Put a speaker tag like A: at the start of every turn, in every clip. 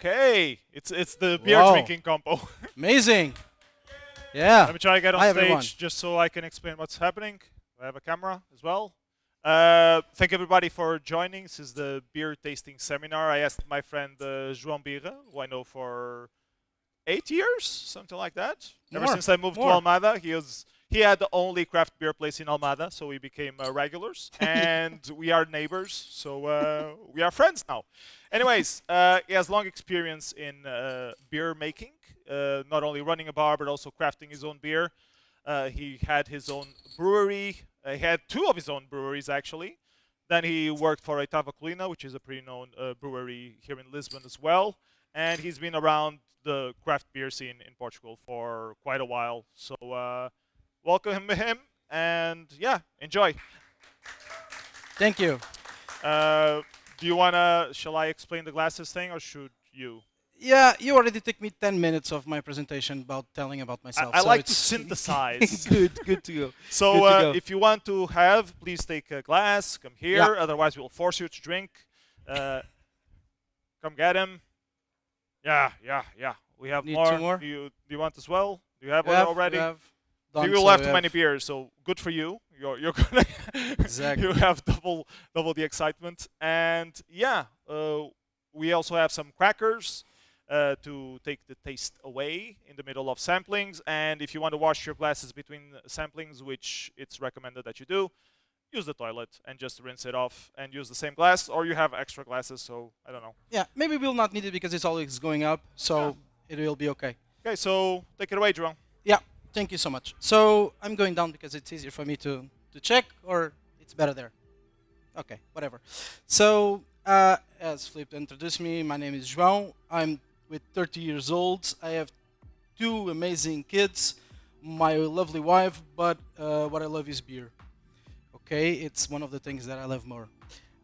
A: Okay, it's the beer drinking combo.
B: Amazing. Yeah.
A: Let me try to get on
B: Hi,
A: stage
B: everyone.
A: just so I can explain what's happening. I have a camera as well. Thank everybody for joining. This is the beer tasting seminar. I asked my friend João Birra, who I know for 8 years, something like that. Ever since I moved to Almada, he had the only craft beer place in Almada, so we became regulars, and we are neighbors, so we are friends now. Anyways, he has long experience in beer making, not only running a bar but also crafting his own beer. He had his own brewery. He had two of his own breweries actually. Then he worked for Oitava Colina, which is a pretty known brewery here in Lisbon as well. And he's been around the craft beer scene in Portugal for quite a while. So welcome him, and yeah, enjoy.
B: Thank you.
A: Do you wanna? Shall I explain the glasses thing, or should you?
B: Yeah, you already took me 10 minutes of my presentation about telling about myself.
A: I
B: so
A: like to
B: it's
A: synthesize.
B: good to go.
A: So
B: Good to go.
A: if you want to have, please take a glass. Come here.
B: Yeah.
A: Otherwise, we'll force you to drink. Come get him. Yeah. We have
B: Need
A: more.
B: two more?
A: Do you want as well? Do you have
B: We
A: one
B: have-
A: already?
B: we have
A: You
B: done,
A: will
B: so
A: have
B: we
A: too many beers, so good for you. You're gonna
B: Exactly.
A: you have double the excitement, and yeah, we also have some crackers to take the taste away in the middle of samplings. And if you want to wash your glasses between samplings, which it's recommended that you do, use the toilet and just rinse it off and use the same glass, or you have extra glasses. So I don't know.
B: Yeah, maybe we'll not need it because it's always going up, so it will be okay.
A: Okay, so take it away, João.
B: Yeah, thank you so much. So I'm going down because it's easier for me to check, or it's better there. Okay, whatever. So as Felipe introduced me, my name is João. I'm with 30 years old. I have two amazing kids, my lovely wife, but what I love is beer. Okay, it's one of the things that I love more.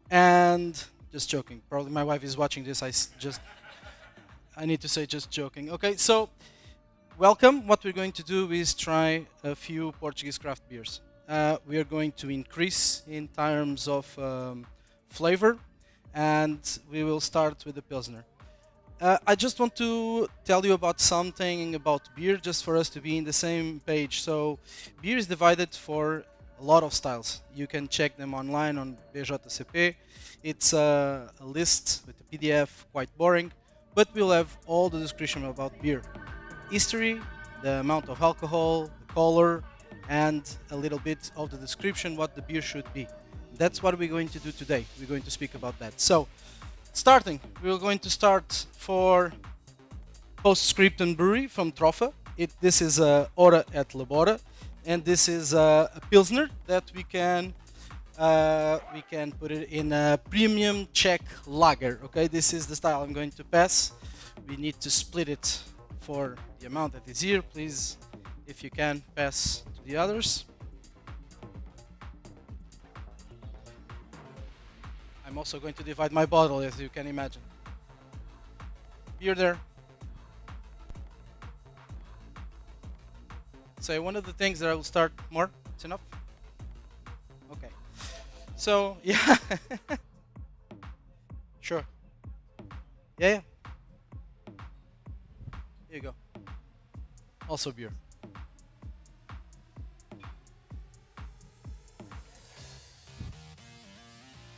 B: And just joking. Probably my wife is watching this. I need to say just joking. Okay, so welcome. What we're going to do is try a few Portuguese craft beers. We are going to increase in terms of flavor, and we will start with the Pilsner. I just want to tell you about something about beer, just for us to be in the same page. So, beer is divided for a lot of styles. You can check them online on BJCP. It's a list with a PDF, quite boring, but we'll have all the description about beer. History, the amount of alcohol, the color, and a little bit of the description what the beer should be. That's what we're going to do today. We're going to speak about that. So, starting, we're going to start for Postscriptum Brewery from Trofa. This is a Ora et Labora, and this is a Pilsner that we can put it in a premium Czech lager. Okay, this is the style I'm going to pass. We need to split it for the amount that is here. Please, if you can, pass to the others. I'm also going to divide my bottle, as you can imagine. Beer there. So one of the things that I will start more. It's enough? Okay. So, yeah. Sure. Yeah. Here you go. Also beer.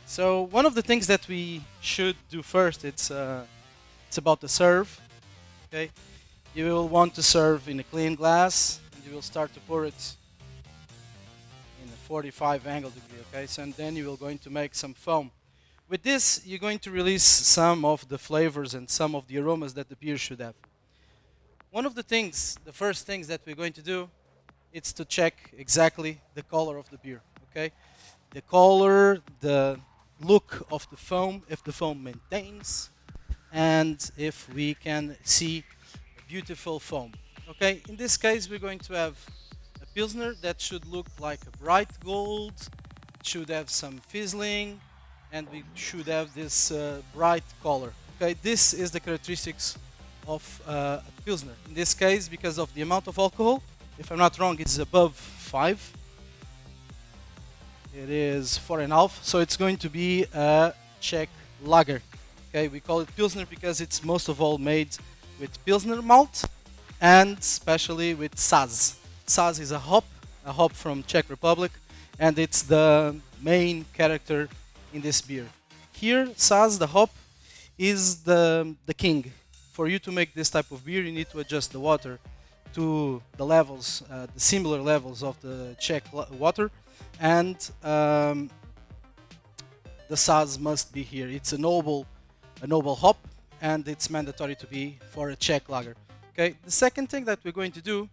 B: So one of the things that we should do first, it's about the serve. Okay, you will want to serve in a clean glass, and you will start to pour it in a 45 angle degree. Okay, so and then you will going to make some foam. With this, you're going to release some of the flavors and some of the aromas that the beer should have. One of the things, the first things that we're going to do, it's to check exactly the color of the beer. Okay, the color, the look of the foam, if the foam maintains, and if we can see beautiful foam. Okay, in this case we're going to have a Pilsner that should look like a bright gold, should have some fizzling, and we should have this bright color. Okay, this is the characteristics of a Pilsner. In this case, because of the amount of alcohol, if I'm not wrong, it's above 5. It is 4.5, so it's going to be a Czech lager. Okay, we call it Pilsner because it's most of all made with Pilsner malt and especially with Saz. Saz is a hop from Czech Republic, and it's the main character in this beer. Here, Saz, the hop, is the king. For you to make this type of beer, you need to adjust the water to the levels, the similar levels of the Czech water, and the Saz must be here. It's a noble hop, and it's mandatory to be for a Czech lager. Okay. The second thing that we're going to do,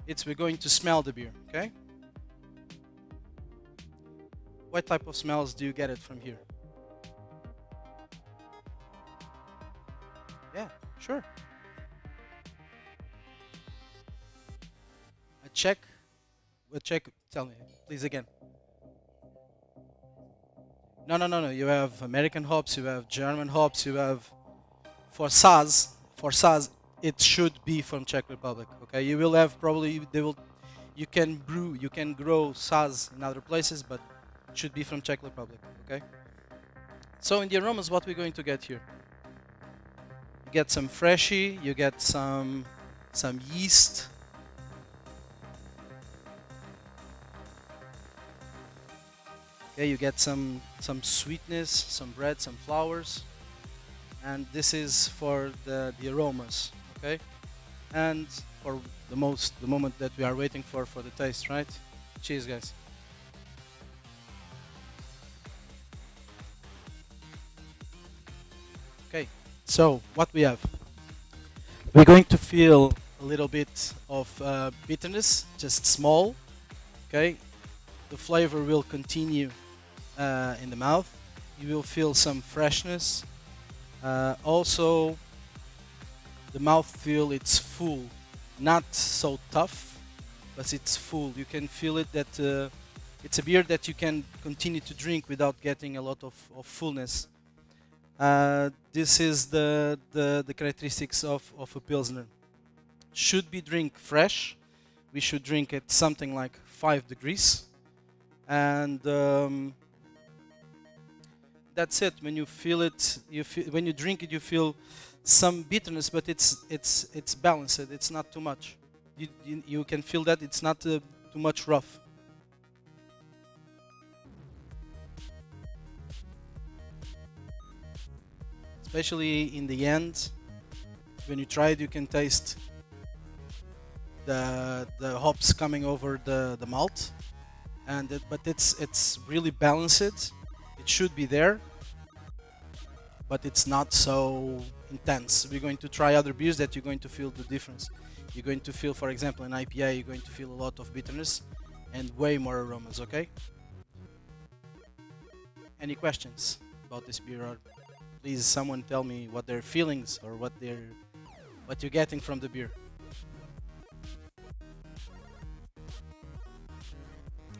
B: is we're going to smell the beer. Okay. What type of smells do you get it from here? Yeah, sure. A Czech, tell me, please again. No. You have American hops, you have German hops, you have, for Saz, it should be from Czech Republic. Okay, you will have probably, you can grow Saz in other places, but it should be from Czech Republic. Okay. So in the aromas, what we're going to get here? You get some freshy, you get some yeast. Okay, you get some sweetness, some bread, some flowers, and this is for the aromas. Okay, and for the moment that we are waiting for the taste, right? Cheers, guys. Okay, so what we have, we're going to feel a little bit of bitterness, just small. Okay, the flavor will continue in the mouth. You will feel some freshness. Also, the mouth feel, it's full, not so tough, but it's full. You can feel it that it's a beer that you can continue to drink without getting a lot of fullness. This is the characteristics of a Pilsner. Should be drink fresh. We should drink at something like 5 degrees. And that's it. When you feel it, when you drink it, you feel some bitterness, but it's balanced. It's not too much. You can feel that it's not too much rough. Especially in the end, when you try it, you can taste the hops coming over the malt, but it's really balanced. It should be there, but it's not so intense. We're going to try other beers that you're going to feel the difference. You're going to feel, for example, in IPA, you're going to feel a lot of bitterness and way more aromas. Okay. Any questions about this beer? Or please, someone tell me what their feelings or what you're getting from the beer.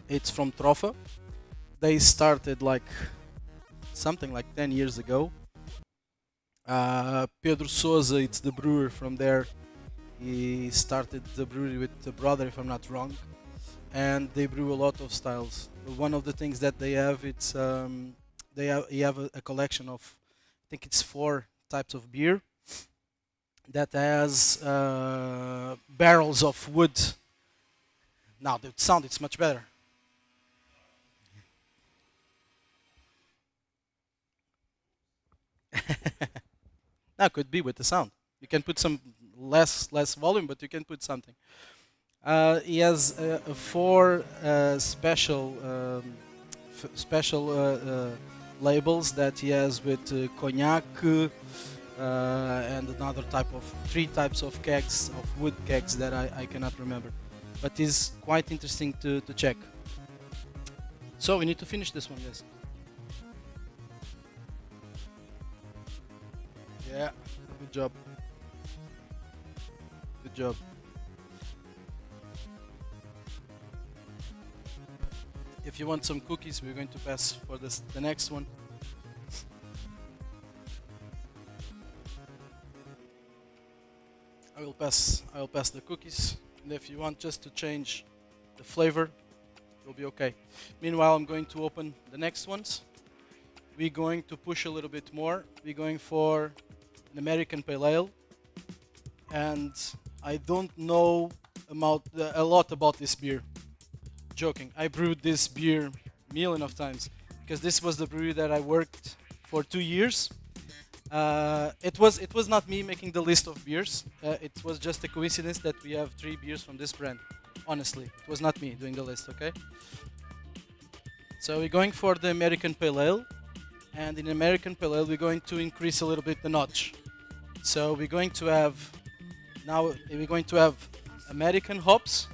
B: It's from Trofa. They started like something like 10 years ago. Pedro Sousa, it's the brewer from there. He started the brewery with the brother, if I'm not wrong, and they brew a lot of styles. One of the things that they have, it's you have a collection of, I think it's 4 types of beer that has barrels of wood. Now the sound, it's much better. That could be with the sound. You can put some less volume, but you can put something. He has 4 special labels that he has with cognac and another type of 3 types of kegs, of wood kegs that I cannot remember, but is quite interesting to check. So we need to finish this one, guys. Yeah. Good job. Good job. If you want some cookies, we're going to pass for the next one. I will pass the cookies, and if you want just to change the flavor, it'll be okay. Meanwhile, I'm going to open the next ones. We're going to push a little bit more. We're going for an American Pale Ale, and I don't know a lot about this beer. Joking. I brewed this beer a million of times because this was the brewery that I worked for 2 years. It was not me making the list of beers. It was just a coincidence that we have 3 beers from this brand. Honestly, it was not me doing the list. Okay. So we're going for the American Pale Ale, and in American Pale Ale we're going to increase a little bit the notch. So we're going to have American hops,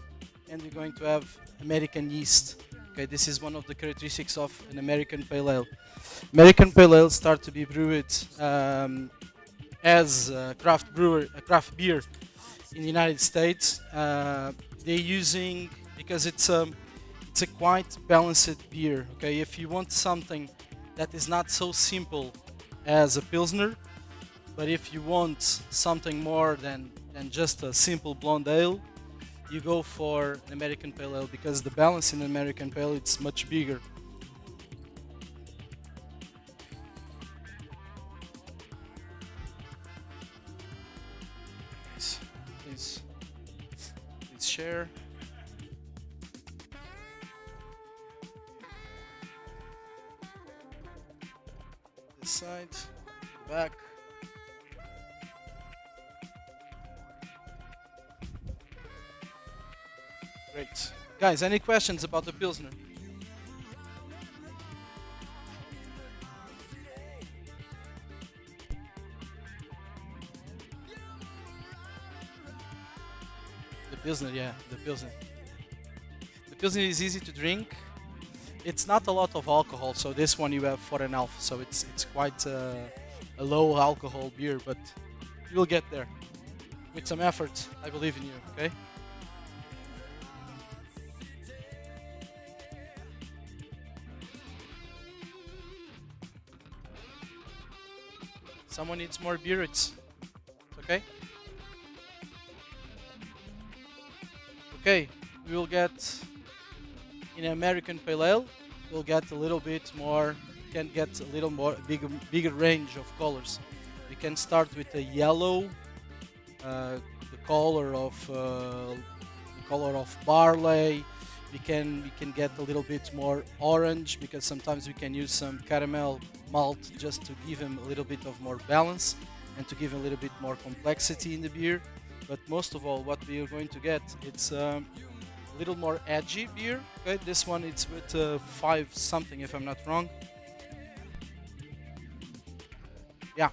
B: and we're going to have American yeast. Okay, this is one of the characteristics of an American Pale Ale. American Pale Ale start to be brewed as a craft beer in the United States. They're using, because it's a quite balanced beer. Okay, if you want something that is not so simple as a Pilsner, but if you want something more than just a simple blonde ale, you go for an American Pale Ale, because the balance in American Pale Ale it's much bigger. Please share. This side, back. Great. Guys, any questions about the Pilsner? The Pilsner, yeah, the Pilsner. The Pilsner is easy to drink. It's not a lot of alcohol, so this one you have 4.5, so it's quite a low alcohol beer, but you will get there. With some effort, I believe in you, okay? Someone needs more beer, it's okay? Okay, we will get, in American Pale Ale, we'll get a little bit more, can get a little more, bigger range of colors. We can start with a yellow, the color of barley. We can get a little bit more orange, because sometimes we can use some caramel malt just to give him a little bit of more balance and to give a little bit more complexity in the beer. But most of all, what we are going to get, it's a little more edgy beer. Okay, this one it's with 5 something, if I'm not wrong. Yeah,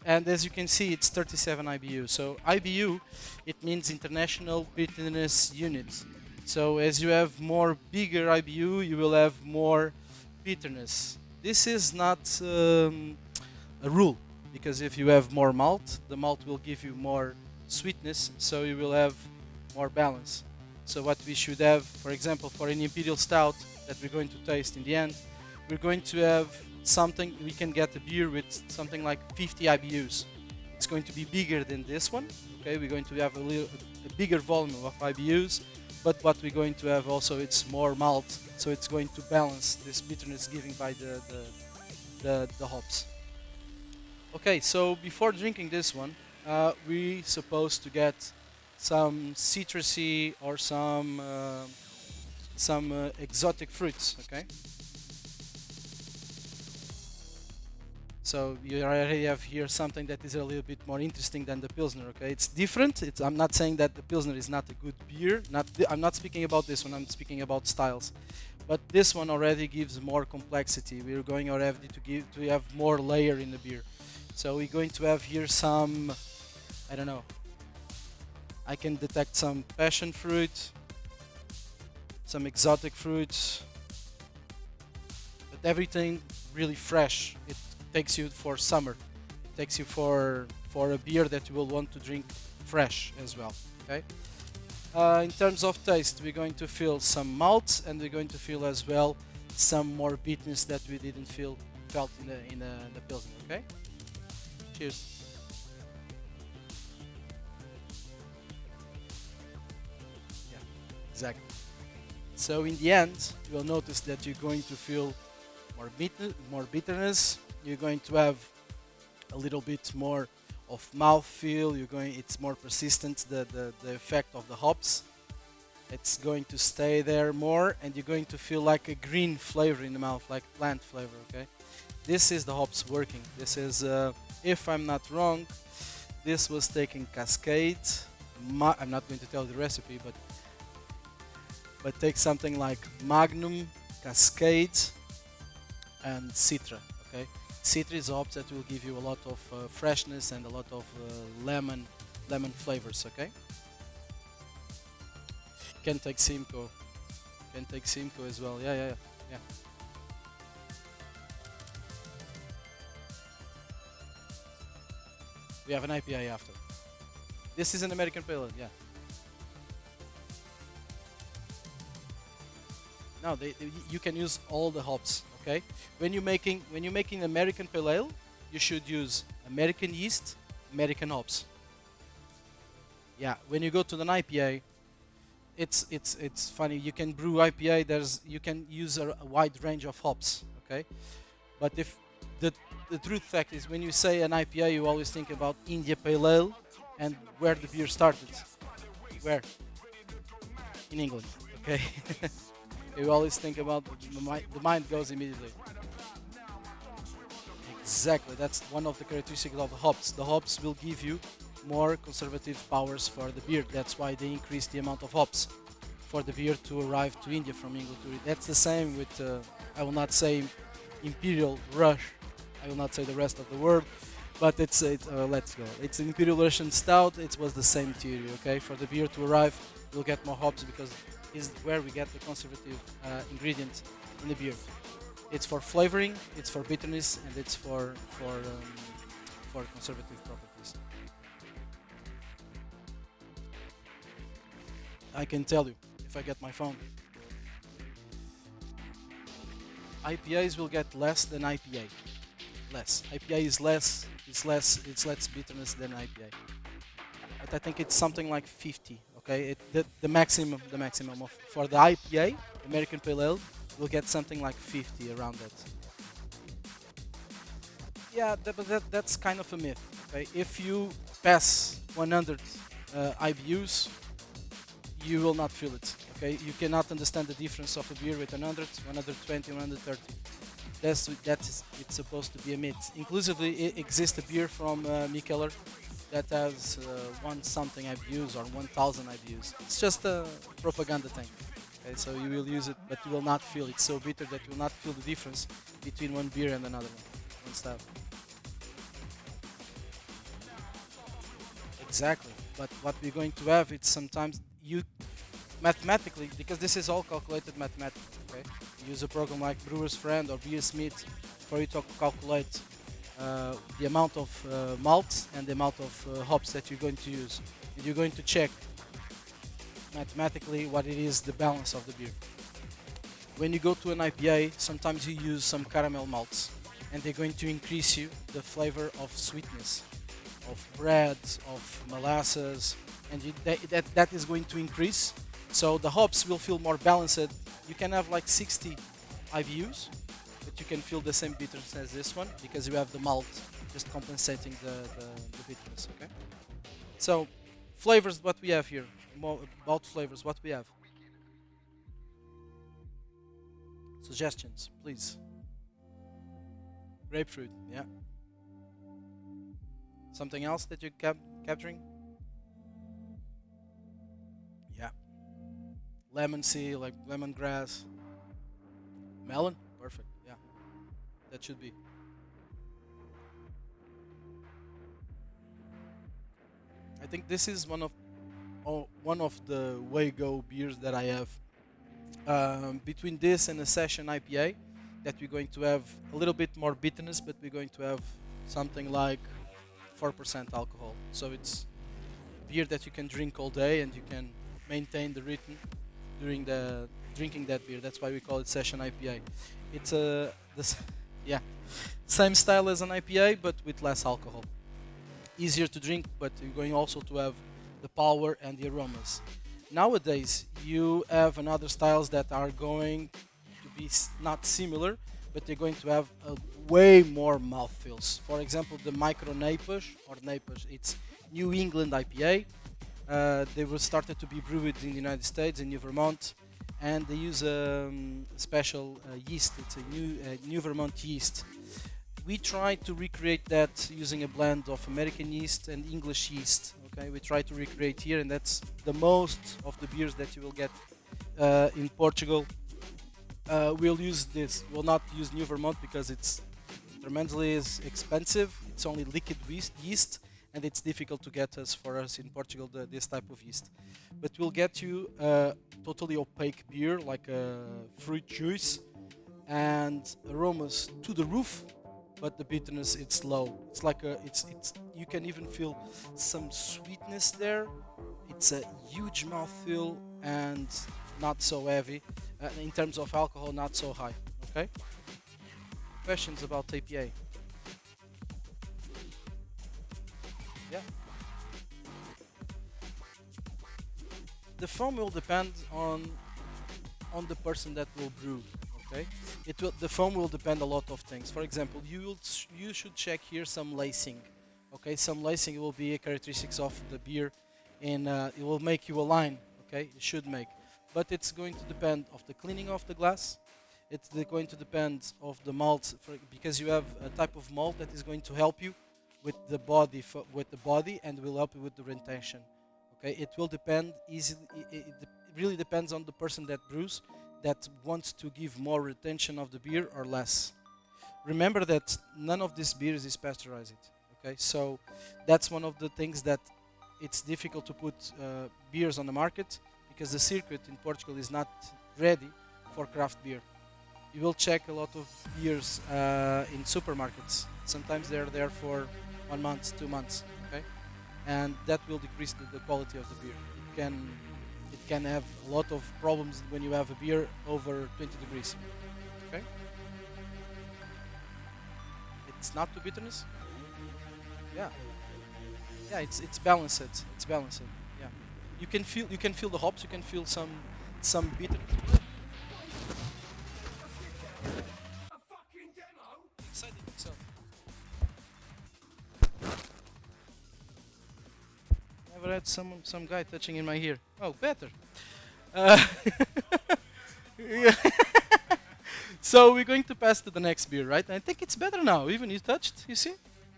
B: and as you can see, it's 37 IBU. So IBU, it means International Bitterness Unit. So as you have more bigger IBU, you will have more bitterness. This is not a rule, because if you have more malt, the malt will give you more sweetness, so you will have more balance. So what we should have, for example, for an Imperial Stout that we're going to taste in the end, we're going to have something, we can get a beer with something like 50 IBUs. It's going to be bigger than this one. Okay, we're going to have a bigger volume of IBUs, but what we're going to have also, it's more malt, so it's going to balance this bitterness given by the hops. Okay, so before drinking this one, we supposed to get some citrusy or some exotic fruits. Okay, so you already have here something that is a little bit more interesting than the Pilsner. Okay, it's different. I'm not saying that the Pilsner is not a good beer. I'm not speaking about this one. I'm speaking about styles. But this one already gives more complexity. We're going already to have more layer in the beer. So we're going to have here some, I don't know, I can detect some passion fruit, some exotic fruits, but everything really fresh. It takes you for summer. It takes you for for a beer that you will want to drink fresh as well. Okay. In terms of taste, we're going to feel some malts, and we're going to feel as well some more bitterness that we didn't felt in the Pilsner. Okay. Cheers. Yeah, exactly. So in the end, you will notice that you're going to feel more bitterness. You're going to have a little bit more of mouthfeel. It's more persistent. The effect of the hops. It's going to stay there more, and you're going to feel like a green flavor in the mouth, like plant flavor. Okay, this is the hops working. This is, if I'm not wrong, this was taking Cascade. I'm not going to tell the recipe, but take something like Magnum, Cascade, and Citra. Okay, Citra is a hop that will give you a lot of freshness and a lot of lemon flavors. Okay. Can take Simcoe. Can take Simcoe as well. Yeah. We have an IPA after. This is an American Pale Ale, yeah. No, you can use all the hops. Okay. When you're making American Pale Ale, you should use American yeast, American hops. Yeah. When you go to an IPA, it's funny. You can brew IPA. You can use a wide range of hops. Okay, but if the truth fact is, when you say an IPA, you always think about India Pale Ale and where the beer started. Where? In England. Okay, you always think about the mind goes immediately. Exactly. That's one of the characteristics of the hops. The hops will give you more conservative powers for the beer. That's why they increase the amount of hops for the beer to arrive to India from England. That's the same with, I will not say Imperial Rush, I will not say the rest of the word, but let's go. It's Imperial Russian Stout. It was the same theory. Okay, for the beer to arrive, we'll get more hops because is where we get the conservative ingredient in the beer. It's for flavoring, it's for bitterness, and it's for conservative properties. I can tell you if I get my phone. IPAs will get less than IPA. Less. IPA is less. It's less bitterness than IPA. But I think it's something like 50. Okay, the maximum for the IPA, American Pale Ale, will get something like 50 around that. Yeah, but that's kind of a myth. Okay, if you pass 100 IBUs, you will not feel it. Okay, you cannot understand the difference of a beer with 100, 120, 130. It's supposed to be a myth. Inclusively, it exists a beer from Mikkeller that has one something IBUs or 1,000 IBUs. It's just a propaganda thing. Okay, so you will use it, but you will not feel it. It's so bitter that you will not feel the difference between one beer and another one style. Exactly. But what we're going to have, it's sometimes you mathematically, because this is all calculated mathematically. Okay, you use a program like Brewer's Friend or Beersmith for you to calculate the amount of malts and the amount of hops that you're going to use, and you're going to check mathematically what it is, the balance of the beer. When you go to an IPA, sometimes you use some caramel malts, and they're going to increase you the flavor of sweetness, of bread, of molasses, and that is going to increase. So the hops will feel more balanced. You can have like 60 IBUs, but you can feel the same bitterness as this one because you have the malt just compensating the bitterness. Okay. So flavors, what we have here. More about flavors, what we have. Suggestions, please. Grapefruit, yeah. Something else that you're capturing? Yeah. Lemon sea, like lemongrass. Melon? Perfect, yeah. That should be. I think this is one of the way-go beers that I have. Between this and a session IPA, that we're going to have a little bit more bitterness, but we're going to have something like 4% alcohol. So it's beer that you can drink all day and you can maintain the rhythm during the drinking that beer. That's why we call it session IPA. It's yeah, same style as an IPA but with less alcohol. Easier to drink, but you're going also to have the power and the aromas. Nowadays, you have another styles that are going to be not similar, but they're going to have a way more mouthfeels. For example, the Micro Neighbors or Neighbors, it's New England IPA. They were started to be brewed in the United States, in New Vermont, and they use a special yeast. It's a New Vermont yeast. We try to recreate that using a blend of American yeast and English yeast. Okay, we try to recreate here, and that's the most of the beers that you will get in Portugal. We'll use this. We'll not use New Vermont because it's tremendously expensive. It's only liquid yeast, and it's difficult to get us for us in Portugal this type of yeast. But we'll get you a totally opaque beer like a fruit juice and aromas to the roof, but the bitterness it's low. It's like it's you can even feel some sweetness there. It's a huge mouthfeel and not so heavy. In terms of alcohol, not so high. Okay. Questions about APA? Yeah. The foam will depend on the person that will brew. Okay, the foam will depend a lot of things. For example, you should check here some lacing. Okay, some lacing will be a characteristics of the beer, and it will make you a line. Okay, it should make, but it's going to depend of the cleaning of the glass. It's going to depend of the malt, because you have a type of malt that is going to help you with the body and will help you with the retention. Okay, it will depend easily. It really depends on the person that brews, that wants to give more retention of the beer or less. Remember that none of these beers is pasteurized. Okay, so that's one of the things that it's difficult to put beers on the market because the circuit in Portugal is not ready for craft beer. You will check a lot of beers in supermarkets. Sometimes they're there for 1 month, 2 months. Okay, and that will decrease the quality of the beer. It can have a lot of problems when you have a beer over 20 degrees. Okay? It's not too bitterness. Yeah. Yeah, it's balanced. It's balanced. Yeah. You can feel the hops, you can feel some bitter. Excited yourself. Never had some guy touching in my ear. Oh, better. Yeah. So we're going to pass to the next beer, right? I think it's better now. Even you touched, you see?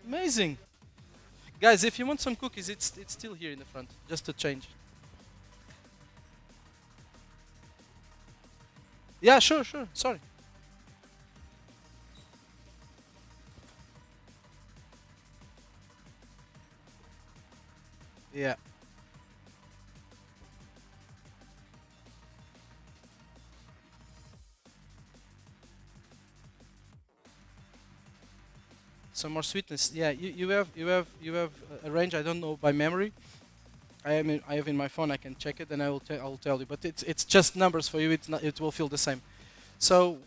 B: Amazing. Guys, if you want some cookies, it's still here in the front, just to change. Yeah, sure. Sorry. Yeah. Some more sweetness. Yeah, you have a range. I don't know by memory. I have in my phone. I can check it and I will tell you. But it's just numbers for you. It's not. It will feel the same. So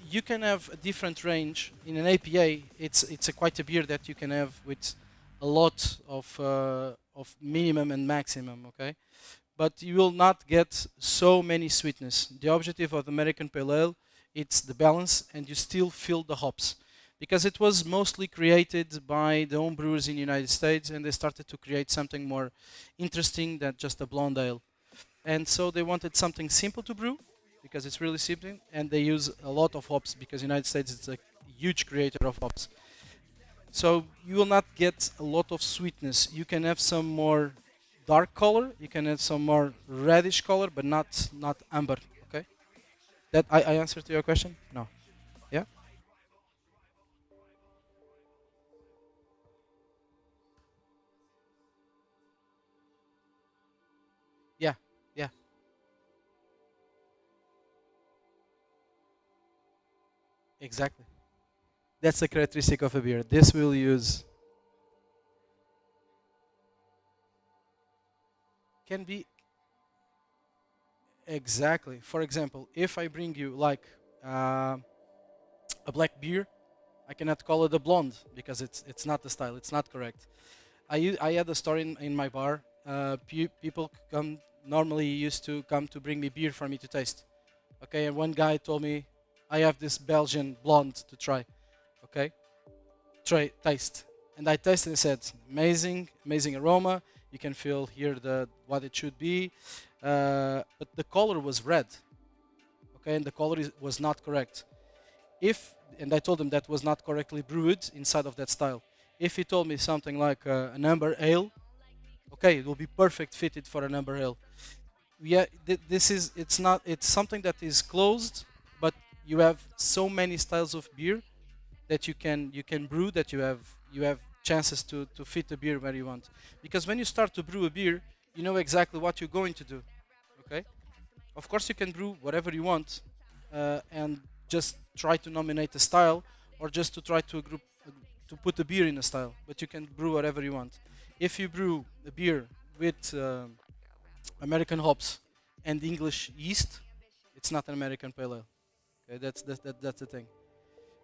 B: you can have a different range in an APA. It's quite a beer that you can have with a lot of minimum and maximum. Okay, but you will not get so many sweetness. The objective of the American Pale Ale, it's the balance, and you still feel the hops. Because it was mostly created by the home brewers in the United States, and they started to create something more interesting than just a blonde ale. And so they wanted something simple to brew, because it's really simple, and they use a lot of hops, because the United States is a huge creator of hops. So you will not get a lot of sweetness. You can have some more dark color, you can have some more reddish color, but not amber. Okay, that I answered to your question. No. Yeah. Yeah. Yeah. Exactly. That's the characteristic of a beer. This will use. can be exactly. For example, if I bring you like a black beer, I cannot call it a blonde because it's not the style. It's not correct. I had a story in my bar. People come normally used to come to bring me beer for me to taste. Okay, and one guy told me, I have this Belgian blonde to try. Okay, taste. And I tasted and said, amazing, amazing aroma. You can feel here what it should be. But the color was red. Okay, and the color was not correct. And I told him that was not correctly brewed inside of that style. If he told me something like an amber ale, okay, it will be perfect fitted for an amber ale. Yeah, it's something that is closed, but you have so many styles of beer that you can brew that you have chances to fit the beer where you want. Because when you start to brew a beer, you know exactly what you're going to do. Okay, of course you can brew whatever you want, and just try to nominate a style, or just to try to put a beer in a style. But you can brew whatever you want. If you brew a beer with American hops and English yeast, it's not an American pale ale. Okay, that's the thing.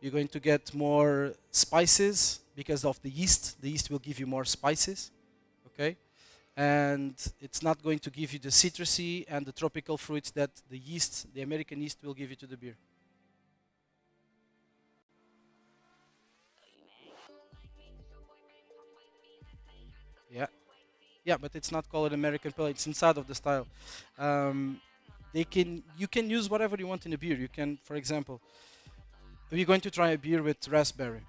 B: You're going to get more spices because of the yeast. The yeast will give you more spices. Okay, and it's not going to give you the citrusy and the tropical fruits that the American yeast, will give you to the beer. Yeah, yeah, but it's not called American pale. It's inside of the style. Um, you can use whatever you want in a beer. You can, for example, we're going to try a beer with raspberry.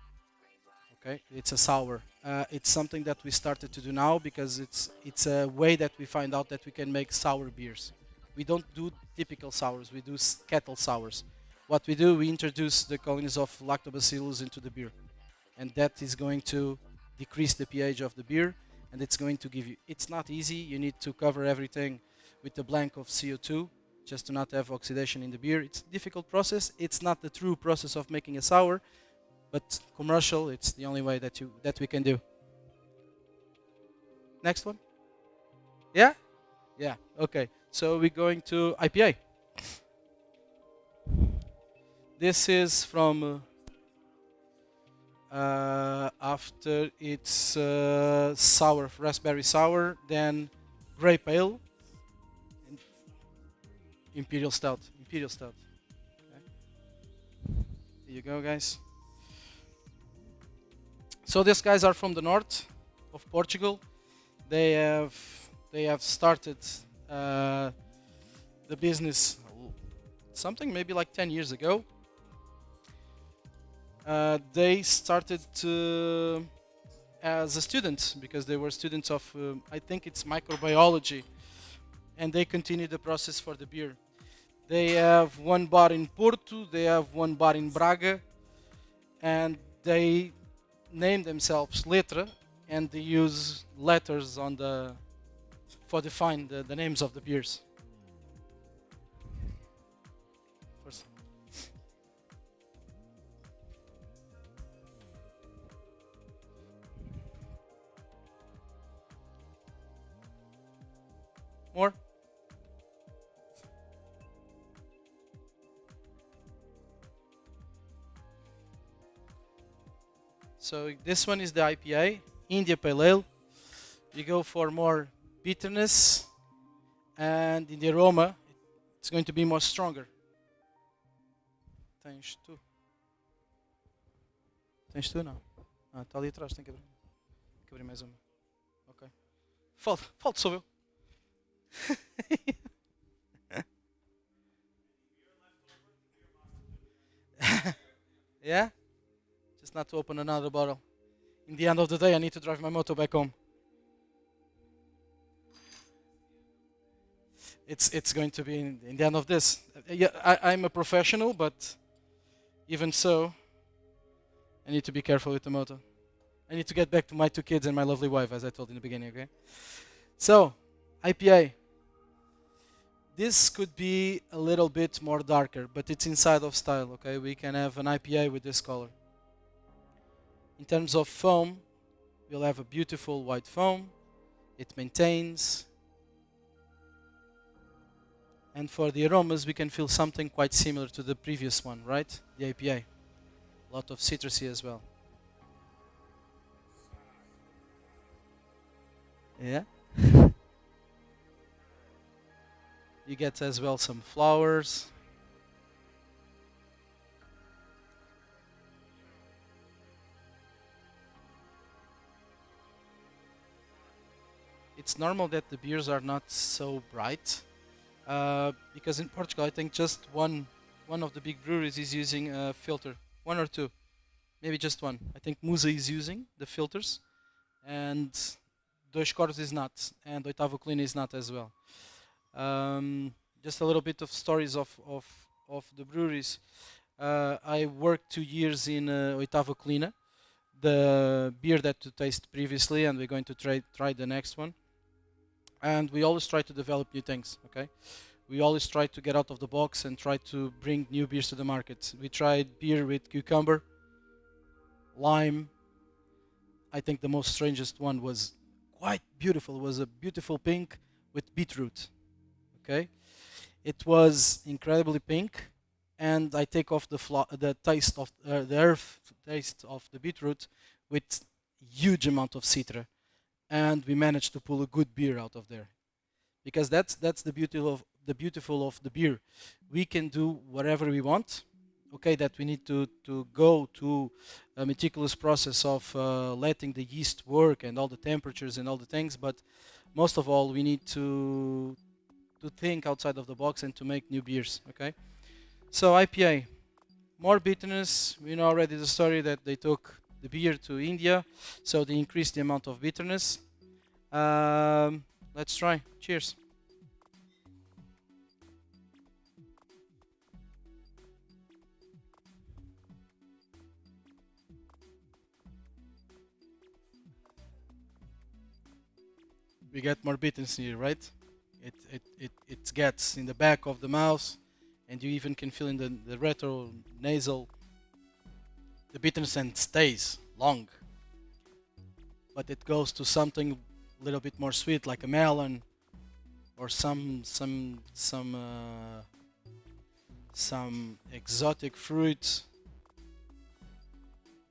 B: Okay, it's a sour. It's something that we started to do now because it's a way that we find out that we can make sour beers. We don't do typical sours. We do kettle sours. What we do, we introduce the colonies of lactobacillus into the beer, and that is going to decrease the pH of the beer, and it's going to give you. It's not easy. You need to cover everything with a blank of CO2 just to not have oxidation in the beer. It's a difficult process. It's not the true process of making a sour, but commercial, it's the only way that we can do. Next one. Yeah? Yeah. Okay. So we're going to IPA. This is from after it's sour, raspberry sour, then grape ale, and imperial stout. Imperial stout. Okay. Here you go, guys. So these guys are from the north of Portugal. They have started the business something maybe like 10 years ago. They started as a student because they were students of I think it's microbiology, and they continued the process for the beer. They have one bar in Porto, they have one bar in Braga, and they name themselves Letra, and they use letters for define the names of the beers. First. More? So this one is the IPA, India Pale Ale. You go for more bitterness, and in the aroma, it's going to be more stronger. Tens tu? Tens tu não? Ah, está ali atrás, tem que abrir. Tem que abrir mais uma. Ok. Falta sou eu. Yeah? Just not to open another bottle. In the end of the day, I need to drive my motor back home. It's going to be in the end of this. Yeah, I'm a professional, but even so, I need to be careful with the motor. I need to get back to my two kids and my lovely wife, as I told in the beginning, okay? So, IPA. This could be a little bit more darker, but it's inside of style, okay? We can have an IPA with this color. In terms of foam, we'll have a beautiful white foam. It maintains. And for the aromas, we can feel something quite similar to the previous one, right? The IPA. A lot of citrusy as well. Yeah. You get as well some flowers. It's normal that the beers are not so bright, because in Portugal I think just one of the big breweries is using a filter, one or two, maybe just one. I think Musa is using the filters, and Dois Coros is not, and Oitavo Colina is not as well. Just a little bit of stories of the breweries. I worked 2 years in Oitavo Colina, the beer that you tasted previously, and we're going to try the next one. And we always try to develop new things. Okay, we always try to get out of the box and try to bring new beers to the market. We tried beer with cucumber, lime. I think the most strangest one was quite beautiful. It was a beautiful pink with beetroot. Okay, it was incredibly pink, and I take off the taste of the earth taste of the beetroot with huge amount of citra, and we managed to pull a good beer out of there. Because that's the beautiful of the beer. We can do whatever we want. Okay, that we need to go to a meticulous process of letting the yeast work and all the temperatures and all the things, but most of all we need to think outside of the box and to make new beers. Okay, so IPA, more bitterness. We know already the story that they took the beer to India, so they increased the amount of bitterness. Let's try. Cheers. We get more bitterness here, right? It gets in the back of the mouth, and you even can feel in the retro nasal the bitterness, and stays long. But it goes to something a little bit more sweet, like a melon or some exotic fruit,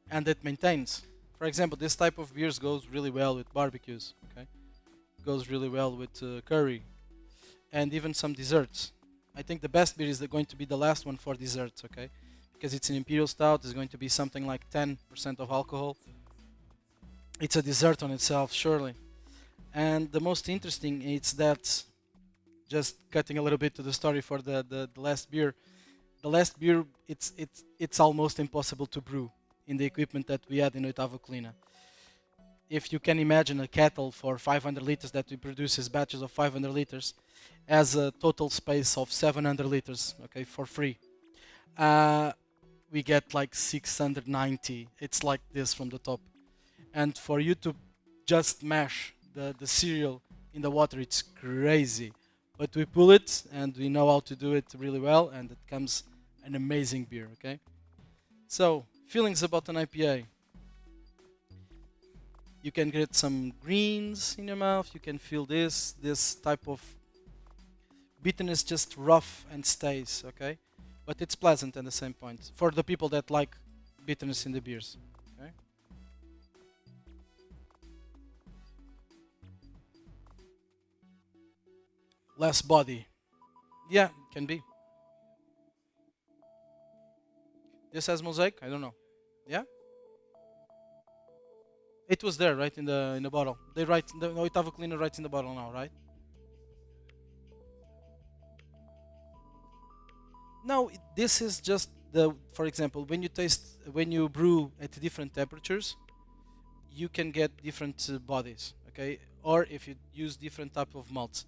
B: and it maintains. For example, this type of beers goes really well with barbecues. Okay, goes really well with curry, and even some desserts. I think the best beer is going to be the last one for desserts. Okay, because it's an imperial stout. It's going to be something like 10% of alcohol. It's a dessert on itself, surely. And the most interesting is that, just cutting a little bit to the story for the last beer. The last beer, it's almost impossible to brew in the equipment that we had in Oitavo Colina. If you can imagine a kettle for 500 liters that we produces batches of 500 liters, has a total space of 700 liters, okay, for free. Uh, we get like 690. It's like this from the top. And for you to just mash the cereal in the water, it's crazy. But we pull it, and we know how to do it really well, and it comes an amazing beer. Okay. So feelings about an IPA. You can get some greens in your mouth. You can feel this type of bitterness, just rough and stays. Okay, but it's pleasant at the same point for the people that like bitterness in the beers. Okay. Less body. Yeah, can be. This has mosaic. I don't know. Yeah. It was there, right, in the bottle. They write the Oitavo Cleaner writes in the bottle now, right? No, this is just the. For example, when you brew at different temperatures, you can get different bodies. Okay, or if you use different type of malts.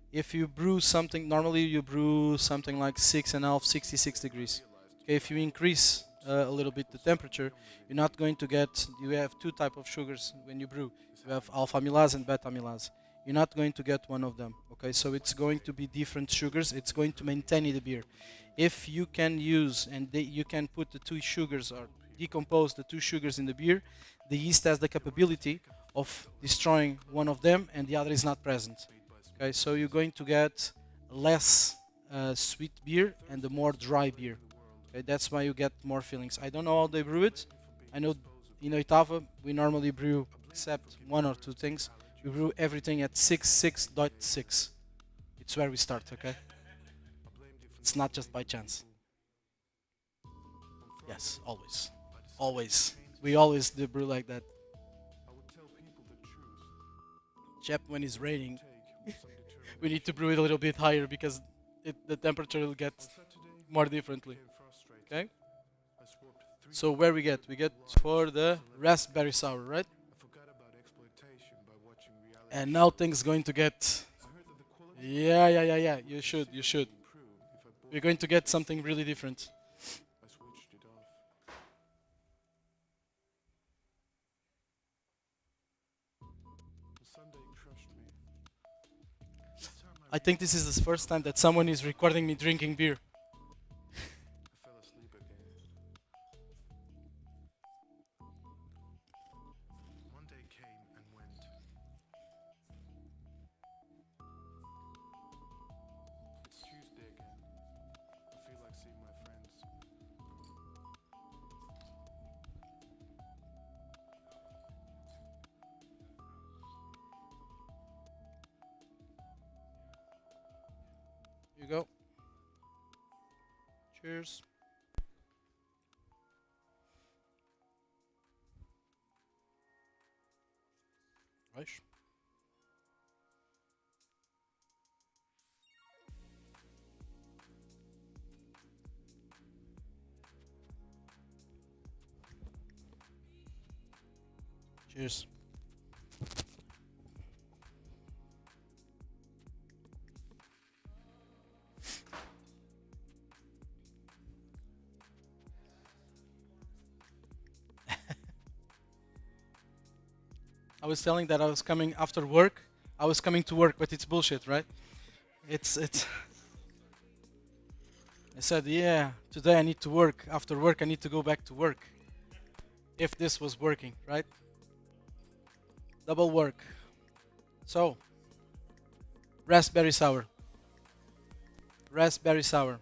B: If you brew something, normally you brew something like 6.5, 66 degrees. Okay, if you increase a little bit the temperature, you're not going to get. You have two type of sugars when you brew. You have alpha amylase and beta amylase. You're not going to get one of them. Okay, so it's going to be different sugars. It's going to maintain the beer. If you can use and you can put the two sugars or decompose the two sugars in the beer, the yeast has the capability of destroying one of them and the other is not present. Okay, so you're going to get less sweet beer and the more dry beer. Okay, that's why you get more fillings. I don't know how they brew it. I know in Oitava we normally brew, except one or two things, we brew everything at 6.6. It's where we start, okay? It's not just by chance. Yes, always. Always. We always do brew like that. Except when it's raining, we need to brew it a little bit higher because the temperature will get more differently. Okay? So where we get? We get for the raspberry sour, right? And now things going to get... Yeah. You should. We're going to get something really different. I think this is the first time that someone is recording me drinking beer. You go. Cheers. Right. Cheers. I was telling that I was coming after work. I was coming to work, but it's bullshit, right? It's. I said, yeah, today I need to work. After work, I need to go back to work. If this was working, right? Double work. So, raspberry sour. Raspberry sour.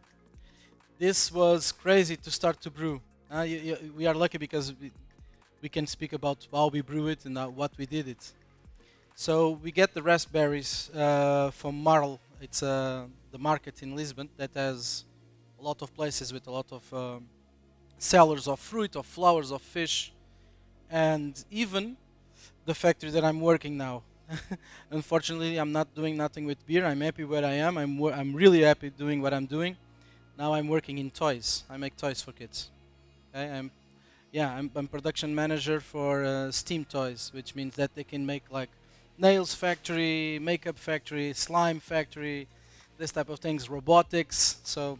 B: This was crazy to start to brew. We are lucky because we can speak about how we brew it and what we did it. So we get the raspberries from Marl. It's the market in Lisbon that has a lot of places with a lot of sellers of fruit, of flowers, of fish, and even the factory that I'm working now. Unfortunately, I'm not doing nothing with beer. I'm happy where I am. I'm really happy doing what I'm doing. Now I'm working in toys. I make toys for kids. Okay? I'm production manager for Steam Toys, which means that they can make like nails factory, makeup factory, slime factory, this type of things, robotics. So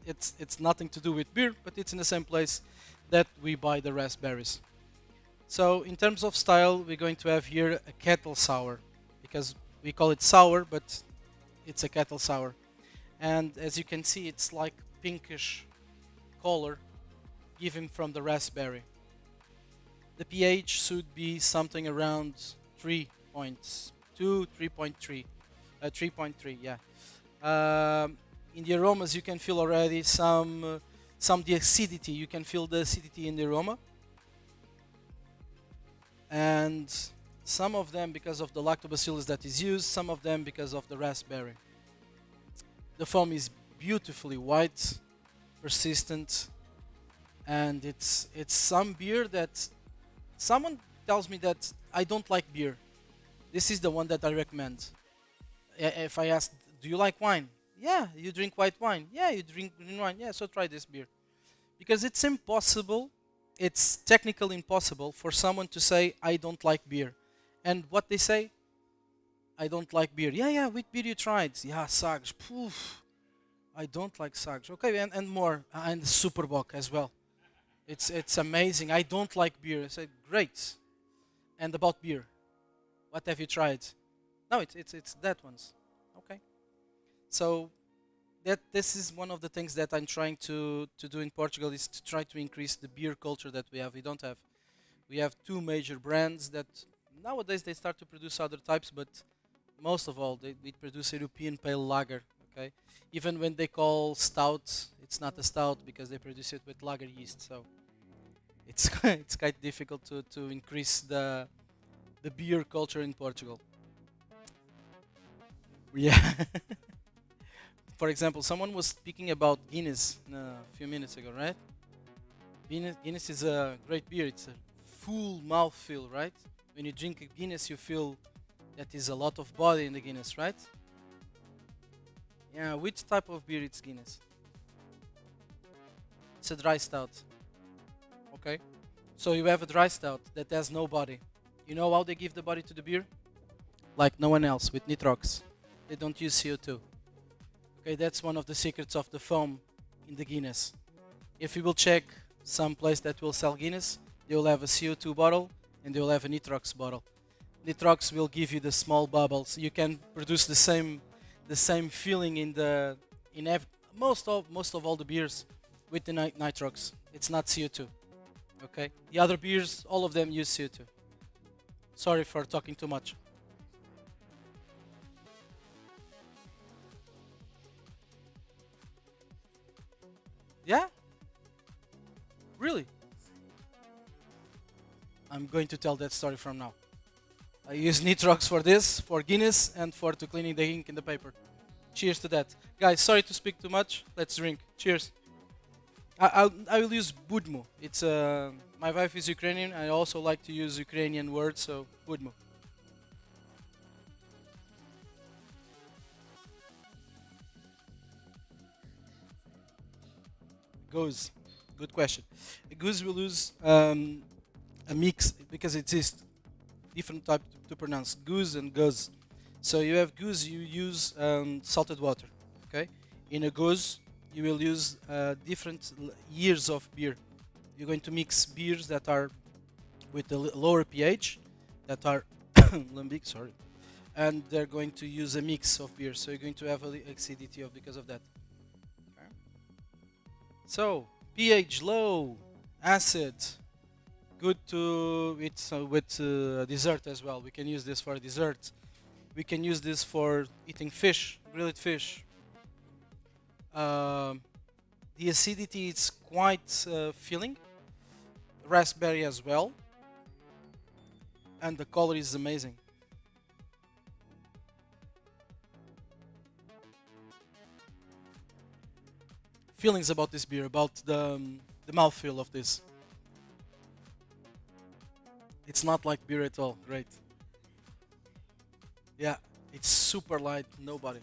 B: it's nothing to do with beer, but it's in the same place that we buy the raspberries. So in terms of style, we're going to have here a kettle sour, because we call it sour, but it's a kettle sour. And as you can see, it's like pinkish color given from the raspberry. The pH should be something around 3.2, 3.3, 3.3, yeah. In the aromas, you can feel already some the acidity. You can feel the acidity in the aroma, and some of them because of the lactobacillus that is used, some of them because of the raspberry. The foam is beautifully white, persistent, and it's some beer that someone tells me that I don't like beer. This is the one that I recommend. If I ask, do you like wine? Yeah, you drink white wine. Yeah, you drink green wine. Yeah, so try this beer. Because it's impossible, it's technically impossible for someone to say, I don't like beer. And what they say, I don't like beer. Yeah, which beer you tried? Yeah, Sagres. Poof. I don't like Sagres. Okay, and more. And Superbock as well. It's amazing. I don't like beer. I said, great. And about beer, what have you tried? No, it's that one's. Okay. So this is one of the things that I'm trying to do in Portugal, is to try to increase the beer culture that we have. We don't have. We have two major brands that nowadays they start to produce other types, but most of all they produce European pale lager. Okay, even when they call stout, it's not a stout because they produce it with lager yeast. So it's it's quite difficult to increase the beer culture in Portugal. Yeah. For example, someone was speaking about Guinness a few minutes ago, right? Guinness is a great beer. It's a full mouthfeel, right? When you drink a Guinness, you feel that is a lot of body in the Guinness, right? Yeah, which type of beer is Guinness? It's a dry stout. Okay. So you have a dry stout that has no body. You know how they give the body to the beer? Like no one else, with nitrox. They don't use CO2. Okay, that's one of the secrets of the foam in the Guinness. If you will check some place that will sell Guinness, they will have a CO2 bottle and they will have a nitrox bottle. Nitrox will give you the small bubbles. You can produce the same feeling most of all the beers with the nitrox. It's not CO2. Okay, the other beers, all of them use CO2. Sorry for talking too much. Yeah, really. I'm going to tell that story from now. I use nitrox for this, for Guinness, and for to cleaning the ink in the paper. Cheers to that, guys. Sorry to speak too much. Let's drink. Cheers. I will use budmu. It's my wife is Ukrainian. I also like to use Ukrainian words, so budmu. Goes. Good question. A goose will use a mix because it is different type to pronounce goose and goose. So you have goose, you use salted water. Okay. In a goose, you will use different years of beer. You're going to mix beers that are with a lower pH, that are lambic, sorry, and they're going to use a mix of beers. So you're going to have acidity of because of that. Okay. So pH low, acid, good to with dessert as well. We can use this for dessert. We can use this for eating fish, grilled fish. Um, the acidity is quite filling. Raspberry as well, and the color is amazing. Feelings about this beer, about the mouthfeel of this. It's not like beer at all. Great. Yeah, it's super light. Nobody.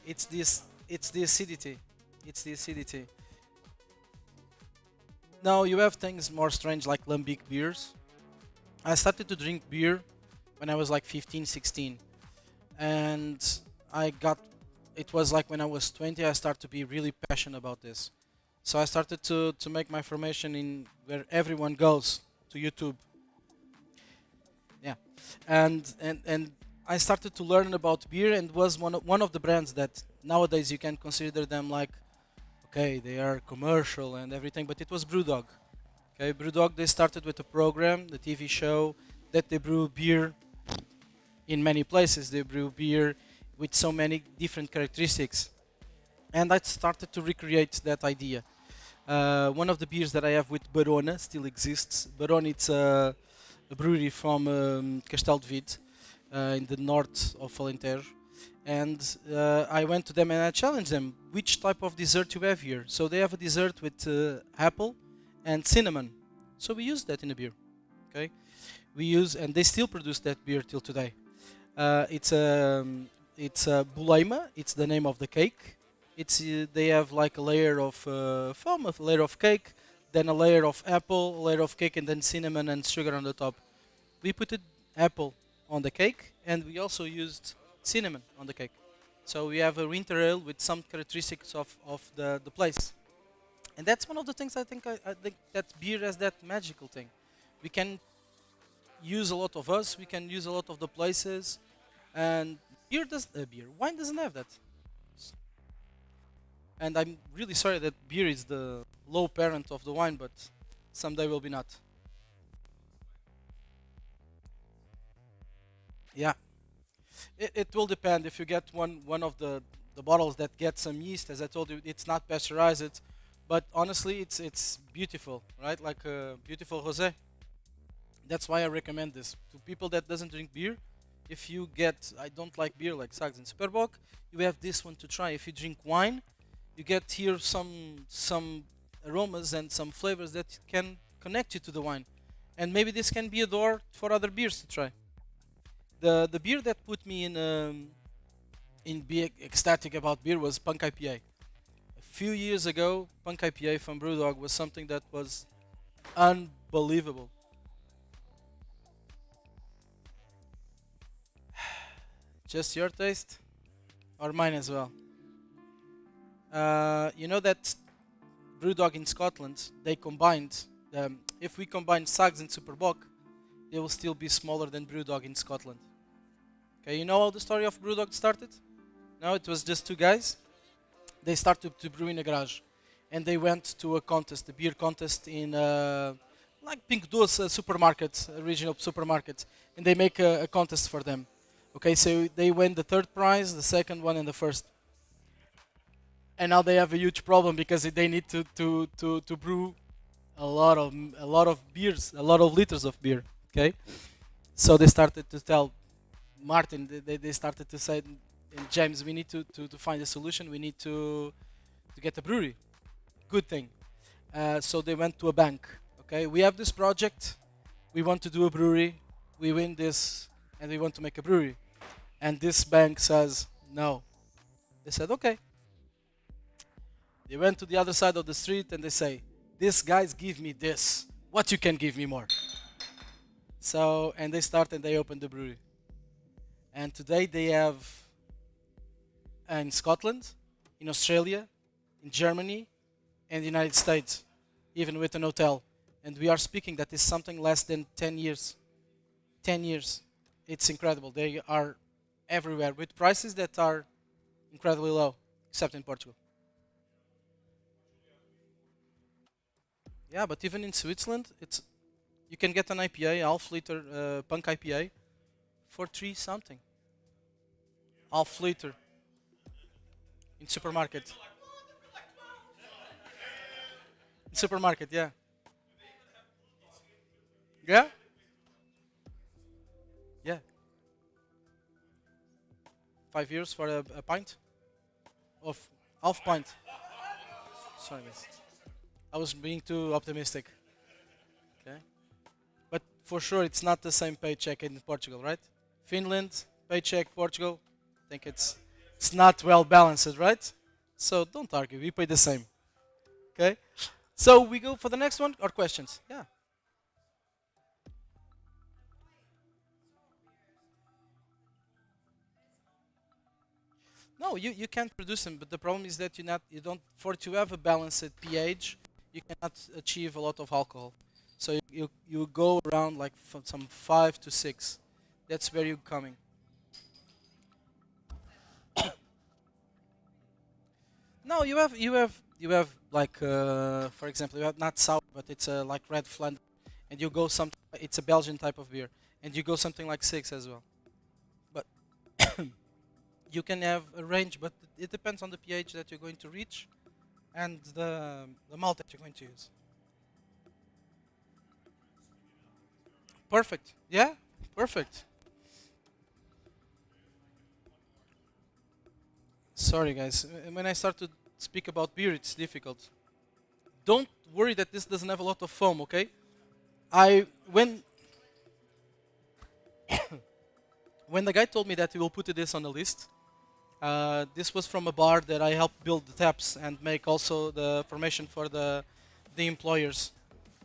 B: It's this. It's the acidity. It's the acidity. Now you have things more strange like lambic beers. I started to drink beer when I was like 15, 16, and I got. It was like when I was 20, I started to be really passionate about this. So I started to make my formation in where everyone goes to YouTube. Yeah, and I started to learn about beer and was one of the brands that nowadays you can consider them like okay they are commercial and everything, but it was BrewDog. Okay, BrewDog they started with a program, the TV show that they brew beer in many places. They brew beer with so many different characteristics, and I started to recreate that idea. One of the beers that I have with Barona still exists. Barona, it's a brewery from Castelo de Vide in the north of Alentejo. And I went to them and I challenged them, which type of dessert you have here? So they have a dessert with apple and cinnamon. So we use that in the beer. Okay, we use, and they still produce that beer till today. It's a Bulaima. It's the name of the cake. It's they have like a layer of foam, a layer of cake, then a layer of apple, a layer of cake, and then cinnamon and sugar on the top. We put it apple on the cake, and we also used cinnamon on the cake. So we have a winter ale with some characteristics of the place. And that's one of the things I think that beer has that magical thing. We can use a lot of us, we can use a lot of the places, and wine doesn't have that. And I'm really sorry that beer is the low parent of the wine, but someday will be not. Yeah. It will depend. If you get one of the bottles that get some yeast, as I told you, it's not pasteurized, but honestly, it's beautiful, right? Like a beautiful rosé. That's why I recommend this to people that doesn't drink beer. If you get, I don't like beer like Sags and Superbock, you have this one to try. If you drink wine, you get here some aromas and some flavors that can connect you to the wine, and maybe this can be a door for other beers to try. The beer that put me in being ecstatic about beer was Punk IPA. A few years ago, Punk IPA from Brewdog was something that was unbelievable. Just your taste, or mine as well. You know that Brewdog in Scotland, they combined. If we combine Sags and Superbock, they will still be smaller than Brewdog in Scotland. Okay, you know how the story of Brewdog started? No, it was just two guys. They started to brew in a garage, and they went to a contest, a beer contest in like Pink Doce, a supermarket, a regional supermarket, and they make a contest for them. Okay, so they win the third prize, the second one, and the first. And now they have a huge problem because they need to brew a lot of beers, a lot of liters of beer. Okay, so they started to tell Martin, they started to say, James, we need to find a solution. We need to get a brewery. Good thing. So they went to a bank. Okay, we have this project. We want to do a brewery. We win this, and we want to make a brewery. And this bank says no. They said okay. They went to the other side of the street and they say, "These guys give me this. What you can give me more?" So and they start and they open the brewery. And today they have in Scotland, in Australia, in Germany, and the United States, even with an hotel. And we are speaking that is something less than 10 years. 10 years. It's incredible. They are everywhere with prices that are incredibly low, except in Portugal. Yeah, but even in Switzerland, it's you can get an IPA, half liter Punk IPA, for three something. Half liter in supermarket. In supermarket, yeah. Yeah? Yeah. 5 years for a pint of half pint. Sorry, miss. I was being too optimistic. Okay. But for sure, it's not the same paycheck in Portugal, right? Finland, paycheck, Portugal. I think it's not well balanced, right? So don't argue. We pay the same. Okay. So we go for the next one or questions? Yeah. No, you can produce them, but the problem is that you don't for to have a balanced pH, you cannot achieve a lot of alcohol. So you go around like from some 5 to 6. That's where you're coming. No, you have like for example you have not sour, but it's like red Flanders, and you go some. It's a Belgian type of beer, and you go something like 6 as well. But you can have a range, but it depends on the pH that you're going to reach and the malt that you're going to use. Perfect. Yeah, perfect. Sorry, guys. When I start to speak about beer, it's difficult. Don't worry that this doesn't have a lot of foam. Okay. I when the guy told me that he will put this on the list, this was from a bar that I helped build the taps and make also the formation for the employers.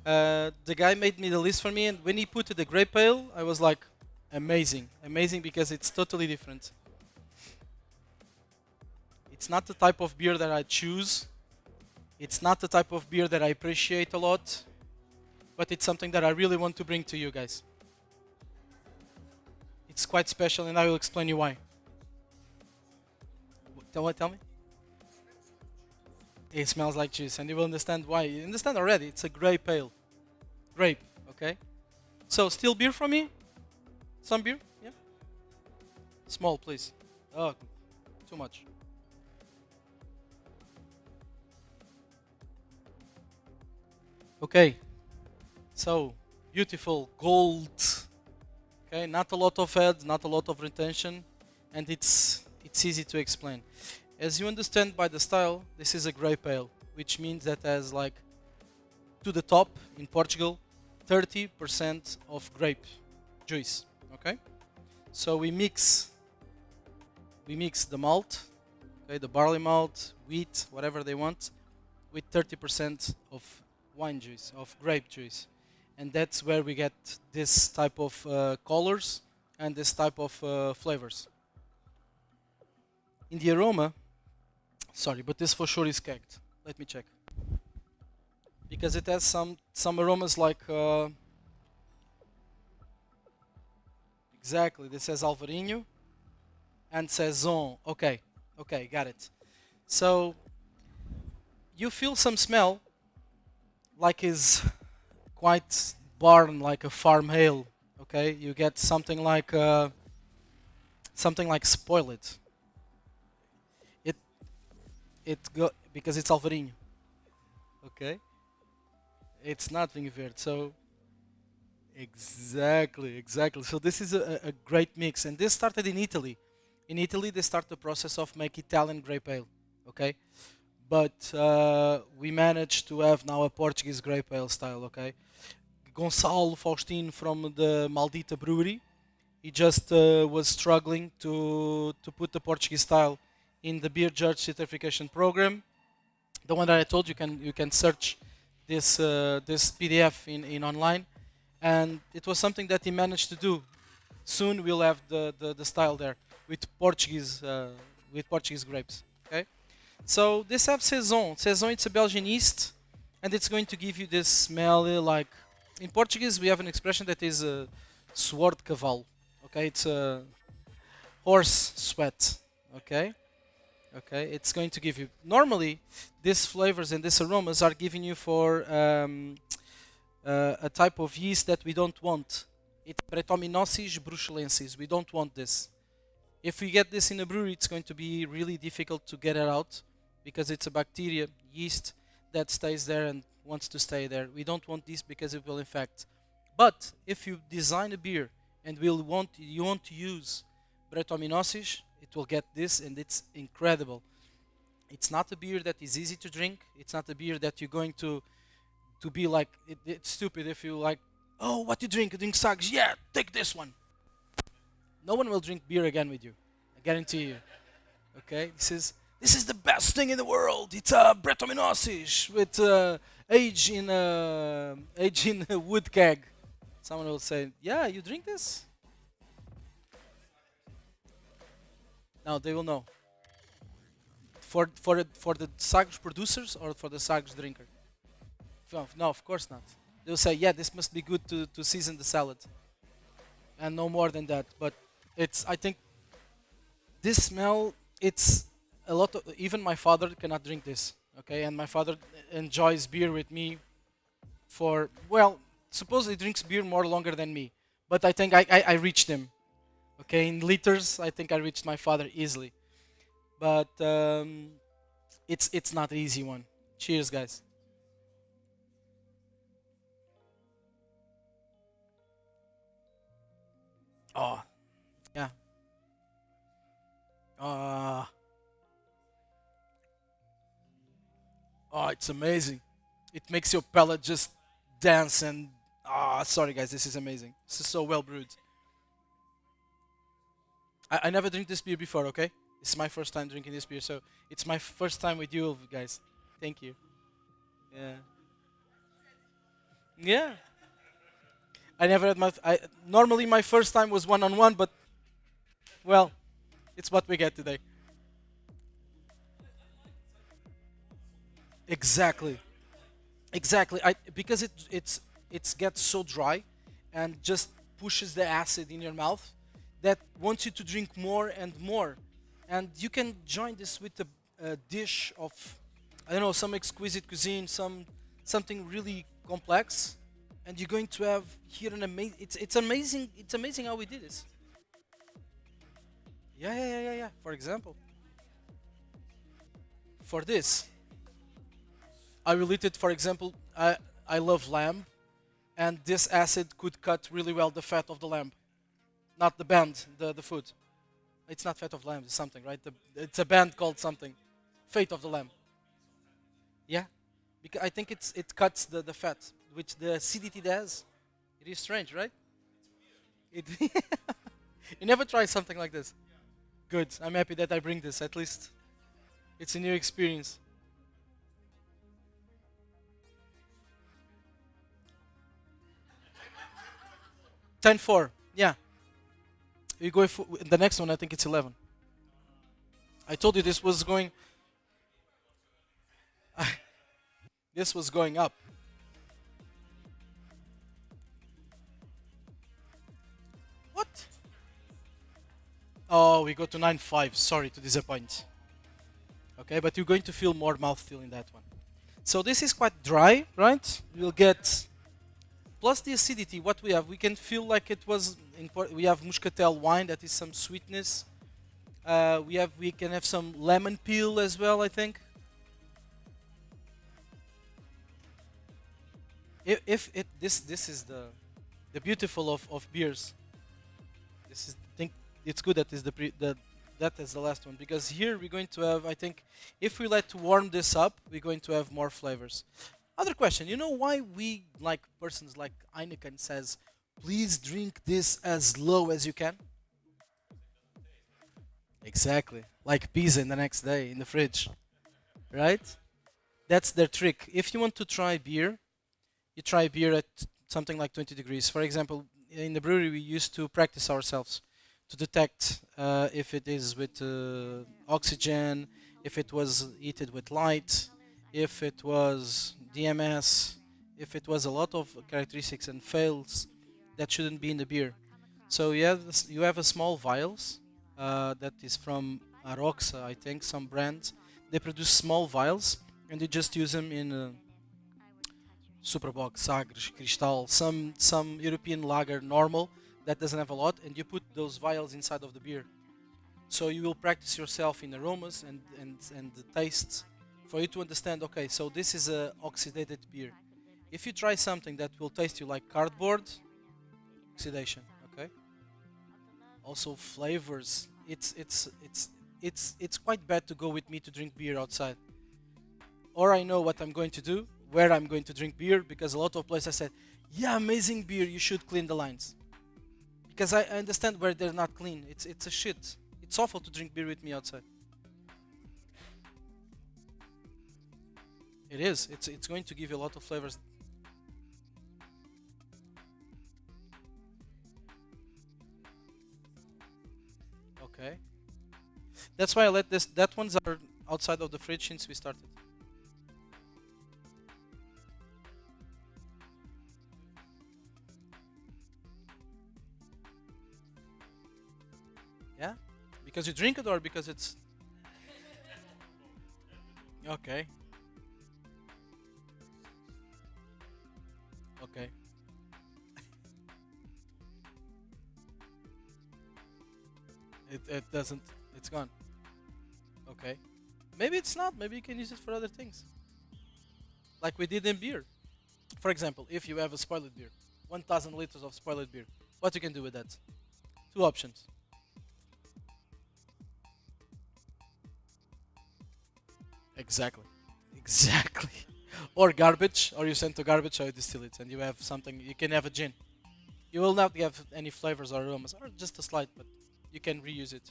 B: The guy made me the list for me, and when he put the grape ale, I was like, amazing, amazing because it's totally different. It's not the type of beer that I choose. It's not the type of beer that I appreciate a lot, but it's something that I really want to bring to you guys. It's quite special, and I will explain you why. Tell me. It smells like juice, and you will understand why. You understand already. It's a grape ale. Grape, okay? So, still beer from me? Some beer? Yeah? Small, please. Oh, too much. Okay, so beautiful gold. Okay, not a lot of head, not a lot of retention, and it's easy to explain. As you understand by the style, this is a grape ale, which means that has like to the top in Portugal 30% of grape juice. Okay, so we mix the malt, okay, the barley malt, wheat, whatever they want, with 30% of wine juice, of grape juice, and that's where we get this type of colors and this type of flavors. In the aroma, sorry, but this for sure is kegged. Let me check, because it has some aromas like exactly. This says Alvarinho and Saison. Okay, okay, got it. So you feel some smell like is quite barn, like a farm ale. Okay, you get something like spoiled. It it go because it's Alvarinho. Okay, it's not vinho verde. So exactly. So this is a great mix, and this started in Italy. In Italy, they start the process of make Italian grape ale. Okay, but we managed to have now a Portuguese grape ale style. Okay, Gonçalo Faustino from the Maldita Brewery. He just was struggling to put the Portuguese style in the beer judge certification program. The one that I told you can search this PDF in online, and it was something that he managed to do. Soon we'll have the style there with Portuguese grapes. Okay, so this have saison. Saison it's a Belgian yeast, and it's going to give you this smell like in Portuguese we have an expression that is suor de cavalo. Okay, it's a horse sweat. Okay, okay, it's going to give you normally these flavors and these aromas are giving you for a type of yeast that we don't want. It's Brettanomyces bruxellensis. We don't want this. If we get this in a brewery, it's going to be really difficult to get it out because it's a bacteria, yeast, that stays there and wants to stay there. We don't want this because it will infect. But if you design a beer and you want to use Brettanomyces, it will get this, and it's incredible. It's not a beer that is easy to drink. It's not a beer that you're going to be like it's stupid if you like, oh, what you drink? You drink Sags? Yeah, take this one. No one will drink beer again with you. I guarantee you. Okay, this is the best thing in the world. It's a Brettanomyces with age in a wood keg. Someone will say, yeah, you drink this? Now they will know. For the Sagres producers or for the Sagres drinker? No, of course not. They'll say, yeah, this must be good to season the salad, and no more than that. But I think this smell, it's a lot of, even my father cannot drink this. Okay, and my father enjoys beer with me for, well, suppose he drinks beer more longer than me, but I think I reached him. Okay, in liters, I think I reached my father easily. But it's not an easy one. Cheers, guys. Oh, yeah. Uh, oh, it's amazing. It makes your palate just dance and sorry guys, this is amazing. This is so well brewed. I never drink this beer before, okay? This is my first time drinking this beer, so it's my first time with you guys. Thank you. Yeah. Yeah. I never had normally my first time was one on one, but well, it's what we get today. Exactly. Exactly. Because it gets so dry and just pushes the acid in your mouth that wants you to drink more and more. And you can join this with a dish of, I don't know, some exquisite cuisine, something really complex, and you're going to have here an amazing. It's amazing. It's amazing how we did this. Yeah. For example, for this, I will eat it. For example, I love lamb, and this acid could cut really well the fat of the lamb, not the band, the food. It's not fat of lamb. It's something, right? It's a band called something, fate of the lamb. Yeah, because I think it cuts the fat, which the acidity does. It is strange, right? It you never try something like this. Good. I'm happy that I bring this. At least it's a new experience. 10-4. Yeah. You go for the next one. I think it's 11. I told you this was going. This was going up. What? Oh, we go to 9-5. Sorry to disappoint. Okay, but you're going to feel more mouthfeel in that one. So this is quite dry, right? We'll get plus the acidity. What we can feel like it was. We have muscatel wine that is some sweetness. We can have some lemon peel as well. I think. If it this is the beautiful of beers. This is think it's good that is that is the last one, because here we're going to have, I think, if we let to warm this up, we're going to have more flavors. Other question, you know why we, like persons like Heineken says, please drink this as low as you can? Exactly. Like pizza in the next day in the fridge, right? That's their trick. If you want to try beer, you try beer at something like 20 degrees. For example, in the brewery we used to practice ourselves to detect if it is with oxygen, if it was heated with light, if it was DMS, if it was a lot of characteristics and fails that shouldn't be in the beer. So you have a small vials that is from Aroxa, I think, some brands. They produce small vials and they just use them in Superbox, Sagres, Cristal, some European lager normal that doesn't have a lot, and you put those vials inside of the beer. So you will practice yourself in aromas and the tastes for you to understand, okay, so this is a oxidated beer. If you try something that will taste you like cardboard, oxidation, okay? Also flavors. It's quite bad to go with me to drink beer outside. Or I know what I'm going to do, where I'm going to drink beer, because a lot of places I said, yeah, amazing beer, you should clean the lines. Because I understand where they're not clean. It's a shit. It's awful to drink beer with me outside. It is. It's going to give you a lot of flavors. Okay. That's why I let this. That ones are outside of the fridge since we started. Yeah? Because you drink it or because it's okay. Okay. It doesn't. It's gone. Okay. Maybe it's not. Maybe you can use it for other things. Like we did in beer. For example, if you have a spoiled beer, 1,000 liters of spoiled beer, what you can do with that? Two options. Exactly. Exactly. Or garbage, or you send to garbage, or you distill it, and you have something. You can have a gin. You will not have any flavors or aromas, or just a slight, but you can reuse it.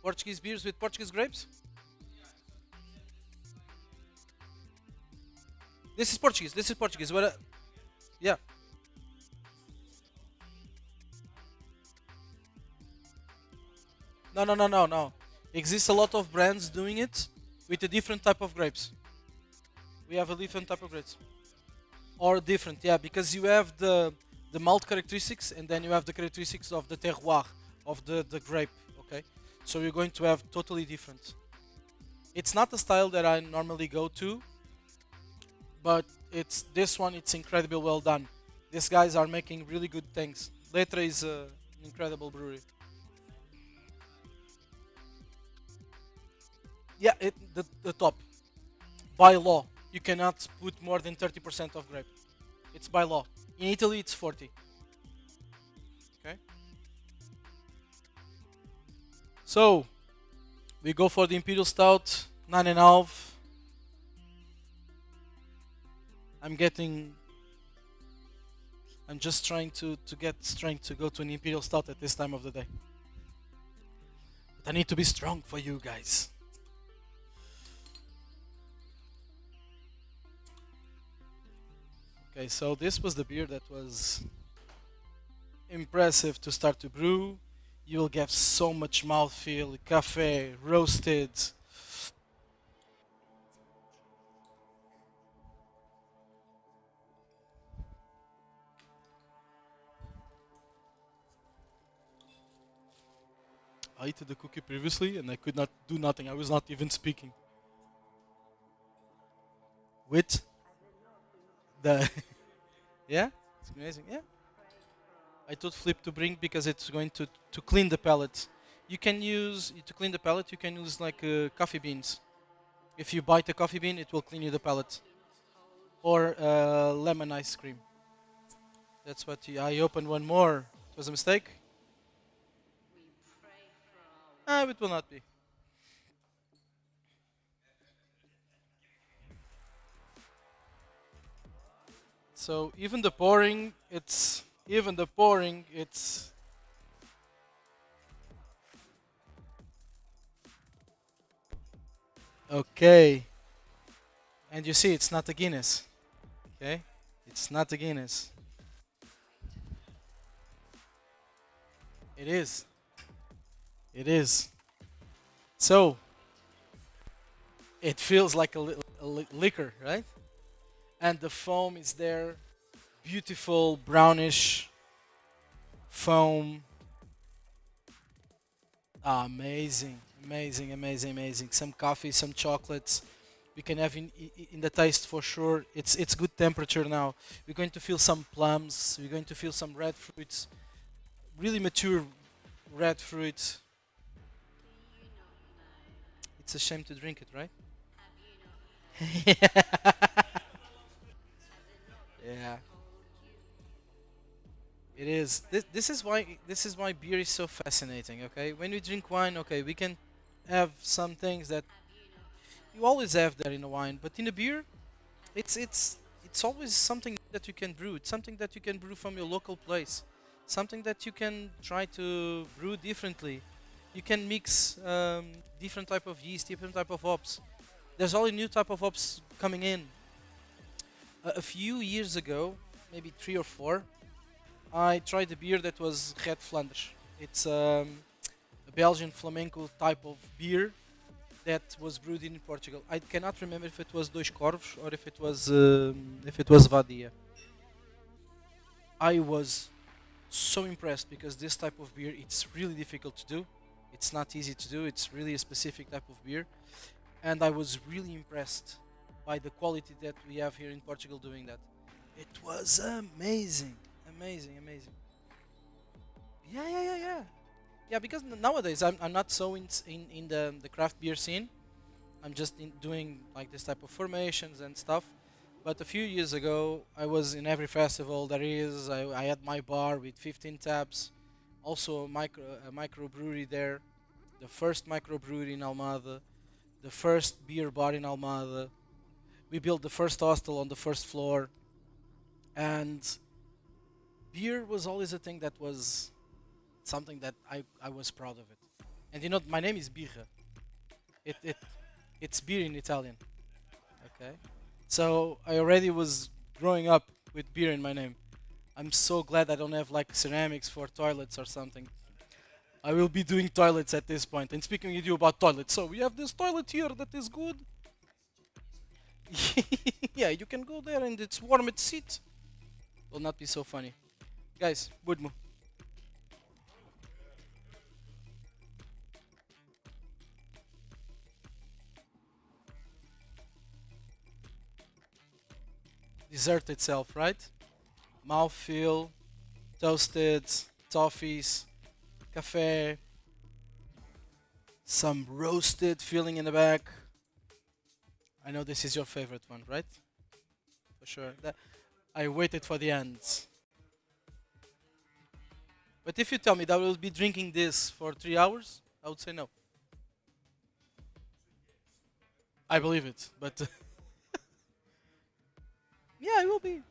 B: Portuguese beers with Portuguese grapes. This is Portuguese. This is Portuguese. What? Yeah. No. Exists a lot of brands doing it with a different type of grapes. We have a different type of grapes. Or different, yeah, because you have the malt characteristics and then you have the characteristics of the terroir of the grape. Okay, so you're going to have totally different. It's not the style that I normally go to, but it's this one. It's incredibly well done. These guys are making really good things. Letra is an incredible brewery. Yeah, the top by law you cannot put more than 30% of grape. It's by law. In Italy, it's 40. Okay. So we go for the Imperial Stout, 9.5. I'm getting. I'm just trying to get strength to go to an Imperial Stout at this time of the day. But I need to be strong for you guys. Okay, so this was the beer that was impressive to start to brew. You will get so much mouthfeel, cafe, roasted. I ate the cookie previously and I could not do nothing. I was not even speaking. With the yeah, it's amazing. Yeah, I told Flip to bring because it's going to clean the palate. You can use to clean the palate. You can use like coffee beans. If you bite a coffee bean, it will clean you the palate. Or lemon ice cream. That's what I opened one more. It was a mistake. Ah, it will not be. So even the pouring, it's okay. And you see, it's not a Guinness. Okay, it's not a Guinness. It is. It is. So it feels like a liquor, right? And the foam is there, beautiful brownish foam. Ah, amazing, amazing, amazing, amazing. Some coffee, some chocolates. We can have in the taste for sure. It's good temperature now. We're going to feel some plums. We're going to feel some red fruits, really mature red fruit. It's a shame to drink it, right? Yeah, it is. This is why beer is so fascinating. Okay, when we drink wine, okay, we can have some things that you always have there in a wine, but in a beer, it's always something that you can brew. It's something that you can brew from your local place, something that you can try to brew differently. You can mix different type of yeast, different type of hops. There's always new type of hops coming in. A few years ago, maybe 3 or 4, I tried a beer that was Red Flanders. It's a Belgian flamenco type of beer that was brewed in Portugal. I cannot remember if it was Dois Corvos or if it was Vadia. I was so impressed because this type of beer it's really difficult to do. It's not easy to do. It's really a specific type of beer, and I was really impressed by the quality that we have here in Portugal doing that. It was amazing, amazing, amazing. Yeah, yeah, yeah, yeah. Yeah, because nowadays I'm not so in the craft beer scene. I'm just doing like this type of formations and stuff. But a few years ago, I was in every festival there is. I had my bar with 15 taps, also a micro brewery there, the first micro brewery in Almada, the first beer bar in Almada. We built the first hostel on the first floor, and beer was always a thing that was something that I was proud of it. And my name is Birra. It it's beer in Italian. Okay. So I already was growing up with beer in my name. I'm so glad I don't have like ceramics for toilets or something. I will be doing toilets at this point. And speaking with you about toilets, so we have this toilet here that is good. Yeah, you can go there and it's warm. It's seat. Will not be so funny, guys. Budmo. dessert itself, right? Mouthfeel, toasted, toffees, cafe, some roasted feeling in the back. I know this is your favorite one, right? For sure. I waited for the ends. But if you tell me that we'll be drinking this for 3 hours, I would say no. I believe it, but yeah, it will be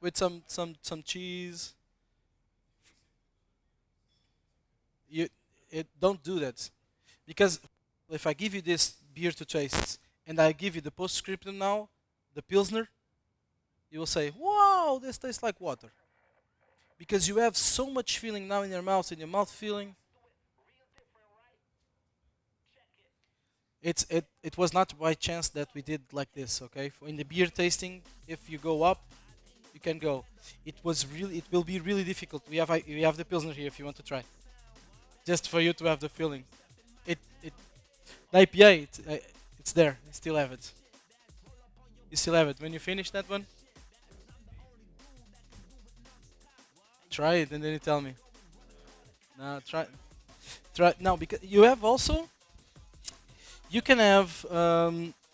B: with some cheese. You don't do that because if I give you this beer to taste and I give you the postscriptum now, the pilsner, you will say, "Wow, this tastes like water," because you have so much feeling now in your mouth feeling. It was not by chance that we did like this, okay? In the beer tasting, if you go up, you can go. It will be really difficult. We have the pilsner here if you want to try, just for you to have the feeling. It the IPA it's there. You still have it. You still have it. When you finish that one, try it and then you tell me. No, try now because you have also you can have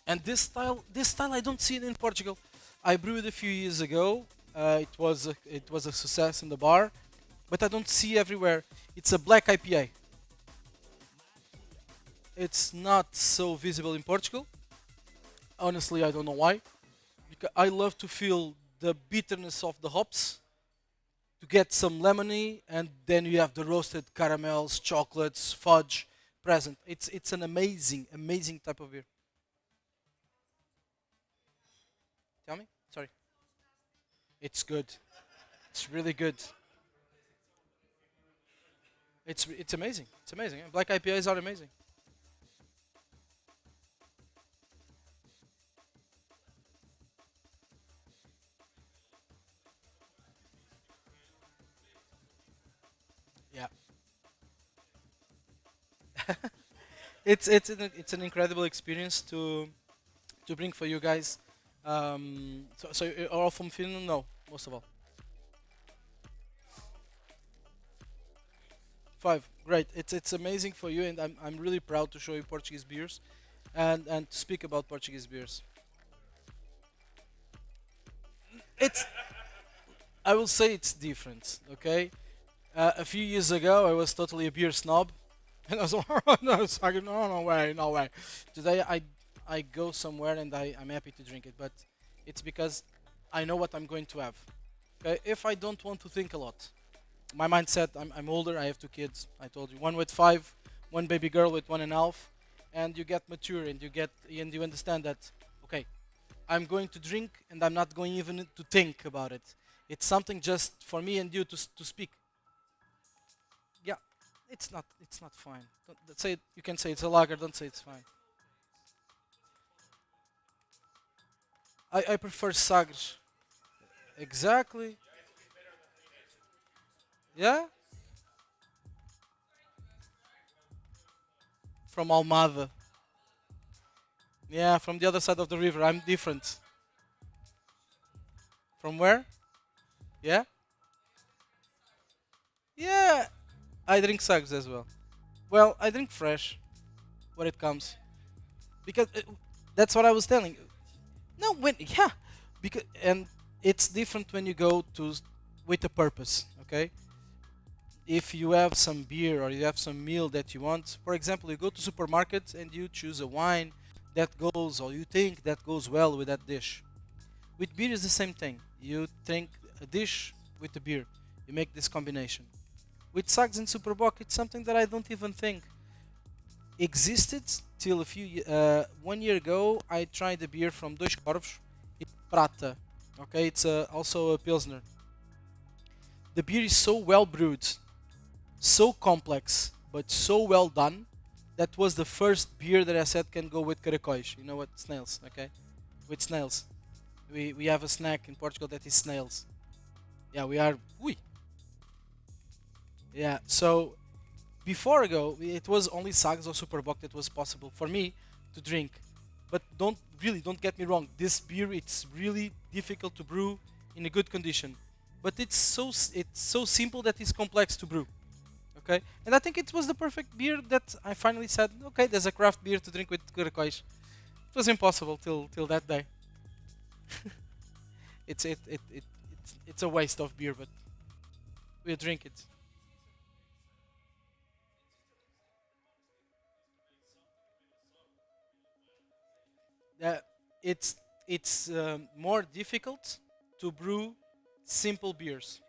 B: and this style I don't see it in Portugal. I brewed a few years ago. It was a success in the bar, but I don't see everywhere. It's a black IPA. It's not so visible in Portugal. Honestly, I don't know why. Because I love to feel the bitterness of the hops to get some lemony, and then you have the roasted caramels, chocolates, fudge present. It's an amazing type of beer. Tell me, sorry. It's good. It's really good. It's amazing. It's amazing. Black IPAs are amazing. Yeah. It's an incredible experience to bring for you guys. So you're all from Finland? No, most of all. Five. Great. It's amazing for you, and I'm really proud to show you Portuguese beers, and to speak about Portuguese beers. It's I will say it's different. Okay. A few years ago, I was totally a beer snob, and I was like, oh, no, it's like, no, no way, no way. Today, I go somewhere and I'm happy to drink it, but it's because I know what I'm going to have. Okay? If I don't want to think a lot, my mindset, I'm older, I have two kids. I told you, one with 5, one baby girl with 1.5, and you get mature and you understand that. Okay, I'm going to drink and I'm not going even to think about it. It's something just for me and you to speak. Yeah, it's not fine. Don't say it, you can say it's a lager. Don't say it's fine. I prefer Sagres. Exactly. Yeah, from Almada. Yeah, from the other side of the river. I'm different. From where? Yeah, yeah. I drink Sagres as well. Well, I drink fresh when it comes because that's what I was telling you. No, when yeah, because and it's different when you go with a purpose. Okay, if you have some beer or you have some meal that you want, for example, you go to supermarket and you choose a wine that goes or you think that goes well with that dish. With beer is the same thing. You think a dish with a beer. You make this combination. With Sags and Superbock, it's something that I don't even think existed till 1 year ago. I tried a beer from Dois Corvos, it's Prata. Okay, it's also a pilsner. The beer is so well brewed, so complex, but so well done. That was the first beer that I said can go with caracóis. You know what? Snails, okay? With snails. We have a snack in Portugal that is snails. Yeah, we are. Oui. Yeah, so before ago, it was only Sags or Superbock that was possible for me to drink. but don't get me wrong. This beer, it's really difficult to brew in a good condition, but it's so simple that it's complex to brew. Okay, and I think it was the perfect beer that I finally said, okay, there's a craft beer to drink with caracóis. It was impossible till that day. It's a waste of beer, but we drink it. Uh, it's more difficult to brew simple beers.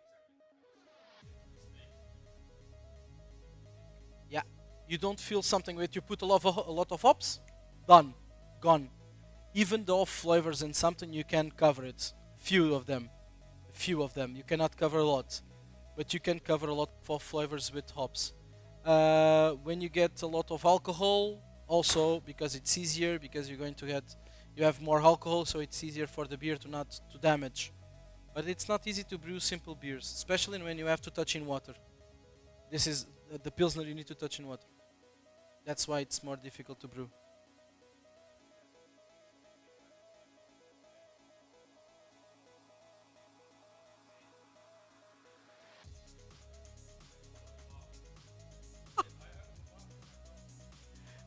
B: Yeah, you don't feel something with you put a lot of hops, done, gone. Even the off flavors and something you can cover it. Few of them. You cannot cover a lot, but you can cover a lot of flavors with hops. When you get a lot of alcohol, also because it's easier because you have more alcohol, so it's easier for the beer to not to damage. But it's not easy to brew simple beers, especially when you have to touch in water. This is the pilsner you need to touch in water. That's why it's more difficult to brew.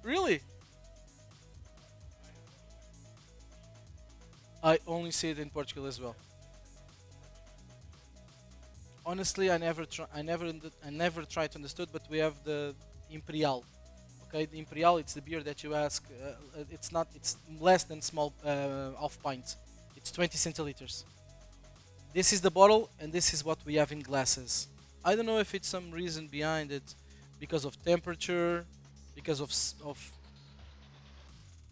B: Really? I only see it in Portugal as well. Honestly, I never tried to understood, but we have the Imperial. Okay, the Imperial, it's the beer that you ask. It's less than small half pints. It's 20 centiliters. This is the bottle, and this is what we have in glasses. I don't know if it's some reason behind it, because of temperature, because of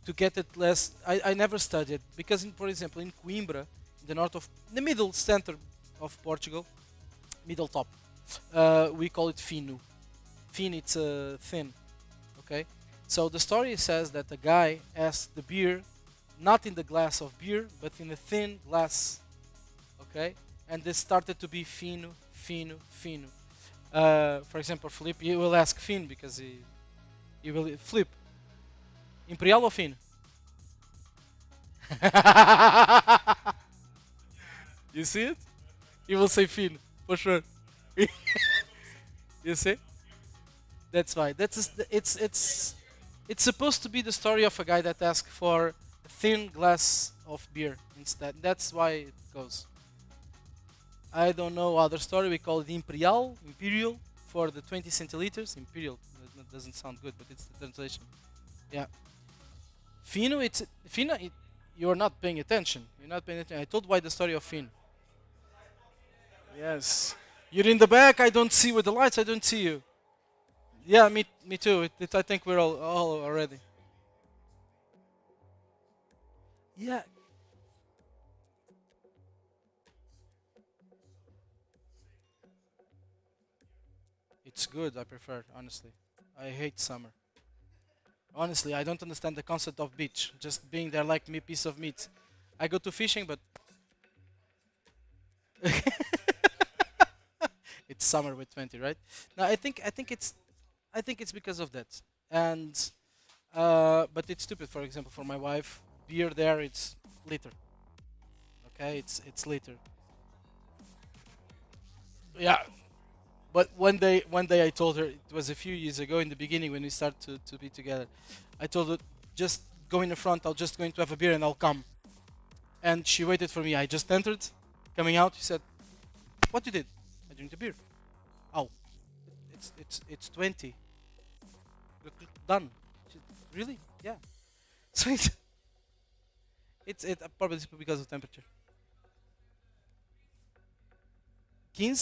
B: to get it less. I never studied because, for example, in Coimbra, in the north of the middle center of Portugal, middle top, we call it fino. Fin, it's thin. Okay, so the story says that a guy asked the beer, not in the glass of beer, but in a thin glass. Okay, and this started to be fino, fino, fino. For example, Felipe, you will ask Fin because he will flip Imperial or Fin. You see it? He will say Fin for sure. You see? That's why. It's supposed to be the story of a guy that asked for a thin glass of beer instead. That's why it goes. I don't know other story. We call it Imperial for the 20 centiliters. Imperial. That doesn't sound good, but it's the translation. Yeah. Fino, you're not paying attention. You're not paying attention. I told why the story of Finn. Yes. You're in the back. I don't see with the lights. I don't see you. Yeah, me too. I think we're all already. Yeah, it's good. I prefer, honestly. I hate summer. Honestly, I don't understand the concept of beach. Just being there like me, piece of meat. I go to fishing, but it's summer with 20, right? Now I think it's because of that. And but it's stupid. For example, for my wife, beer there it's liter. Okay, it's liter. Yeah, but one day I told her, it was a few years ago in the beginning when we started to be together. I told her, just go in the front. I'll just going to have a beer and I'll come. And she waited for me. I just entered, coming out. She said, "What you did?" "I drink the beer." "Oh, it's 20. Done." She, "Really?" "Yeah." So it's probably because of temperature. 15.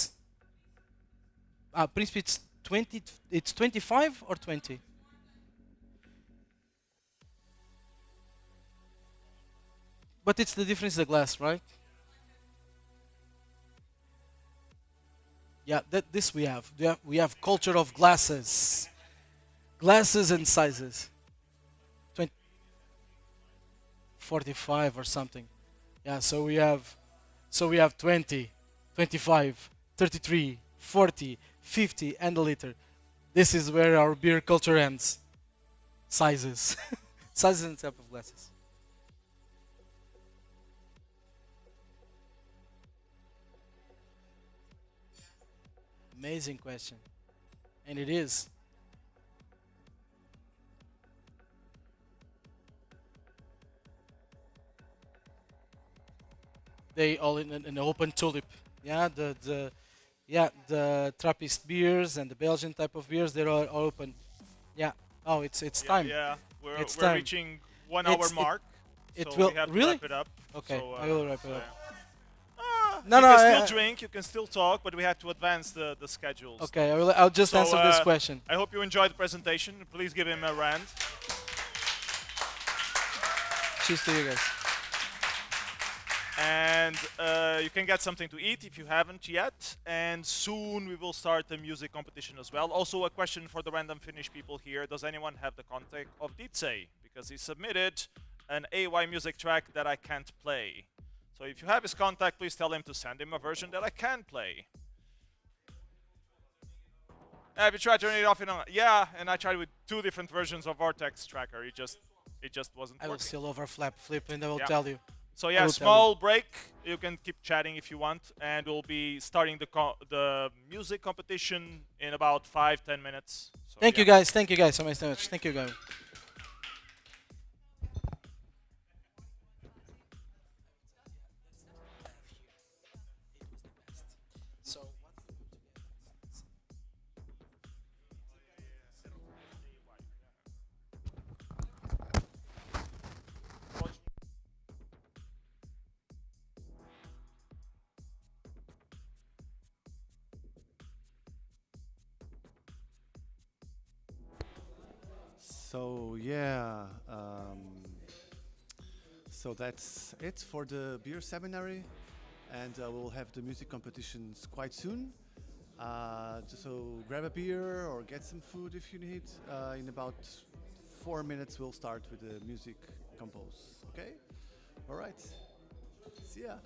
B: Príncipe, it's 20. It's 25 or 20. But it's the difference the glass, right? Yeah, this we have. We have culture of glasses and sizes. 20, 45 or something. Yeah, so we have 20, 25, 33, 40, 50, and a liter. This is where our beer culture ends. Sizes, sizes and type of glasses. Amazing question. And it is. They all in an open tulip. Yeah, the Trappist beers and the Belgian type of beers, they're all open. Yeah. Oh, it's
A: Yeah,
B: time.
A: yeah. We're
B: It's
A: we're
B: time.
A: reaching 1 hour
B: It's
A: mark,
B: it
A: so we
B: will
A: have to
B: really.
A: wrap it up.
B: Okay,
A: So
B: I will wrap it
A: so
B: up.
A: yeah.
B: No,
A: You
B: no.
A: can still drink, you can still talk, but we have to advance the schedule.
B: Okay,
A: Stuff.
B: I'll just
A: So
B: answer this question.
A: I hope you enjoyed the presentation. Please give him a round.
B: Cheers to you guys.
A: And you can get something to eat if you haven't yet. And soon we will start the music competition as well. Also, a question for the random Finnish people here: does anyone have the contact of Ditsei? Because he submitted an AY music track that I can't play. So if you have his contact, please tell him to send him a version that I can play. Have you tried turning it off in on? Yeah, and I tried with 2 different versions of Vortex Tracker. It just wasn't
B: I will
A: working.
B: still overflap flip and I will
A: Yeah.
B: tell you.
A: So
B: I
A: yeah,
B: will
A: small break. You can keep chatting if you want, and we'll be starting the music competition in about 5-10 minutes. So,
B: Thank you
A: yeah.
B: guys. Thank you guys so much. Thank you guys.
C: So yeah, so that's it for the beer seminary, and we'll have the music competitions quite soon. So grab a beer or get some food if you need. In about 4 minutes, we'll start with the music compose. Okay? All right. See ya.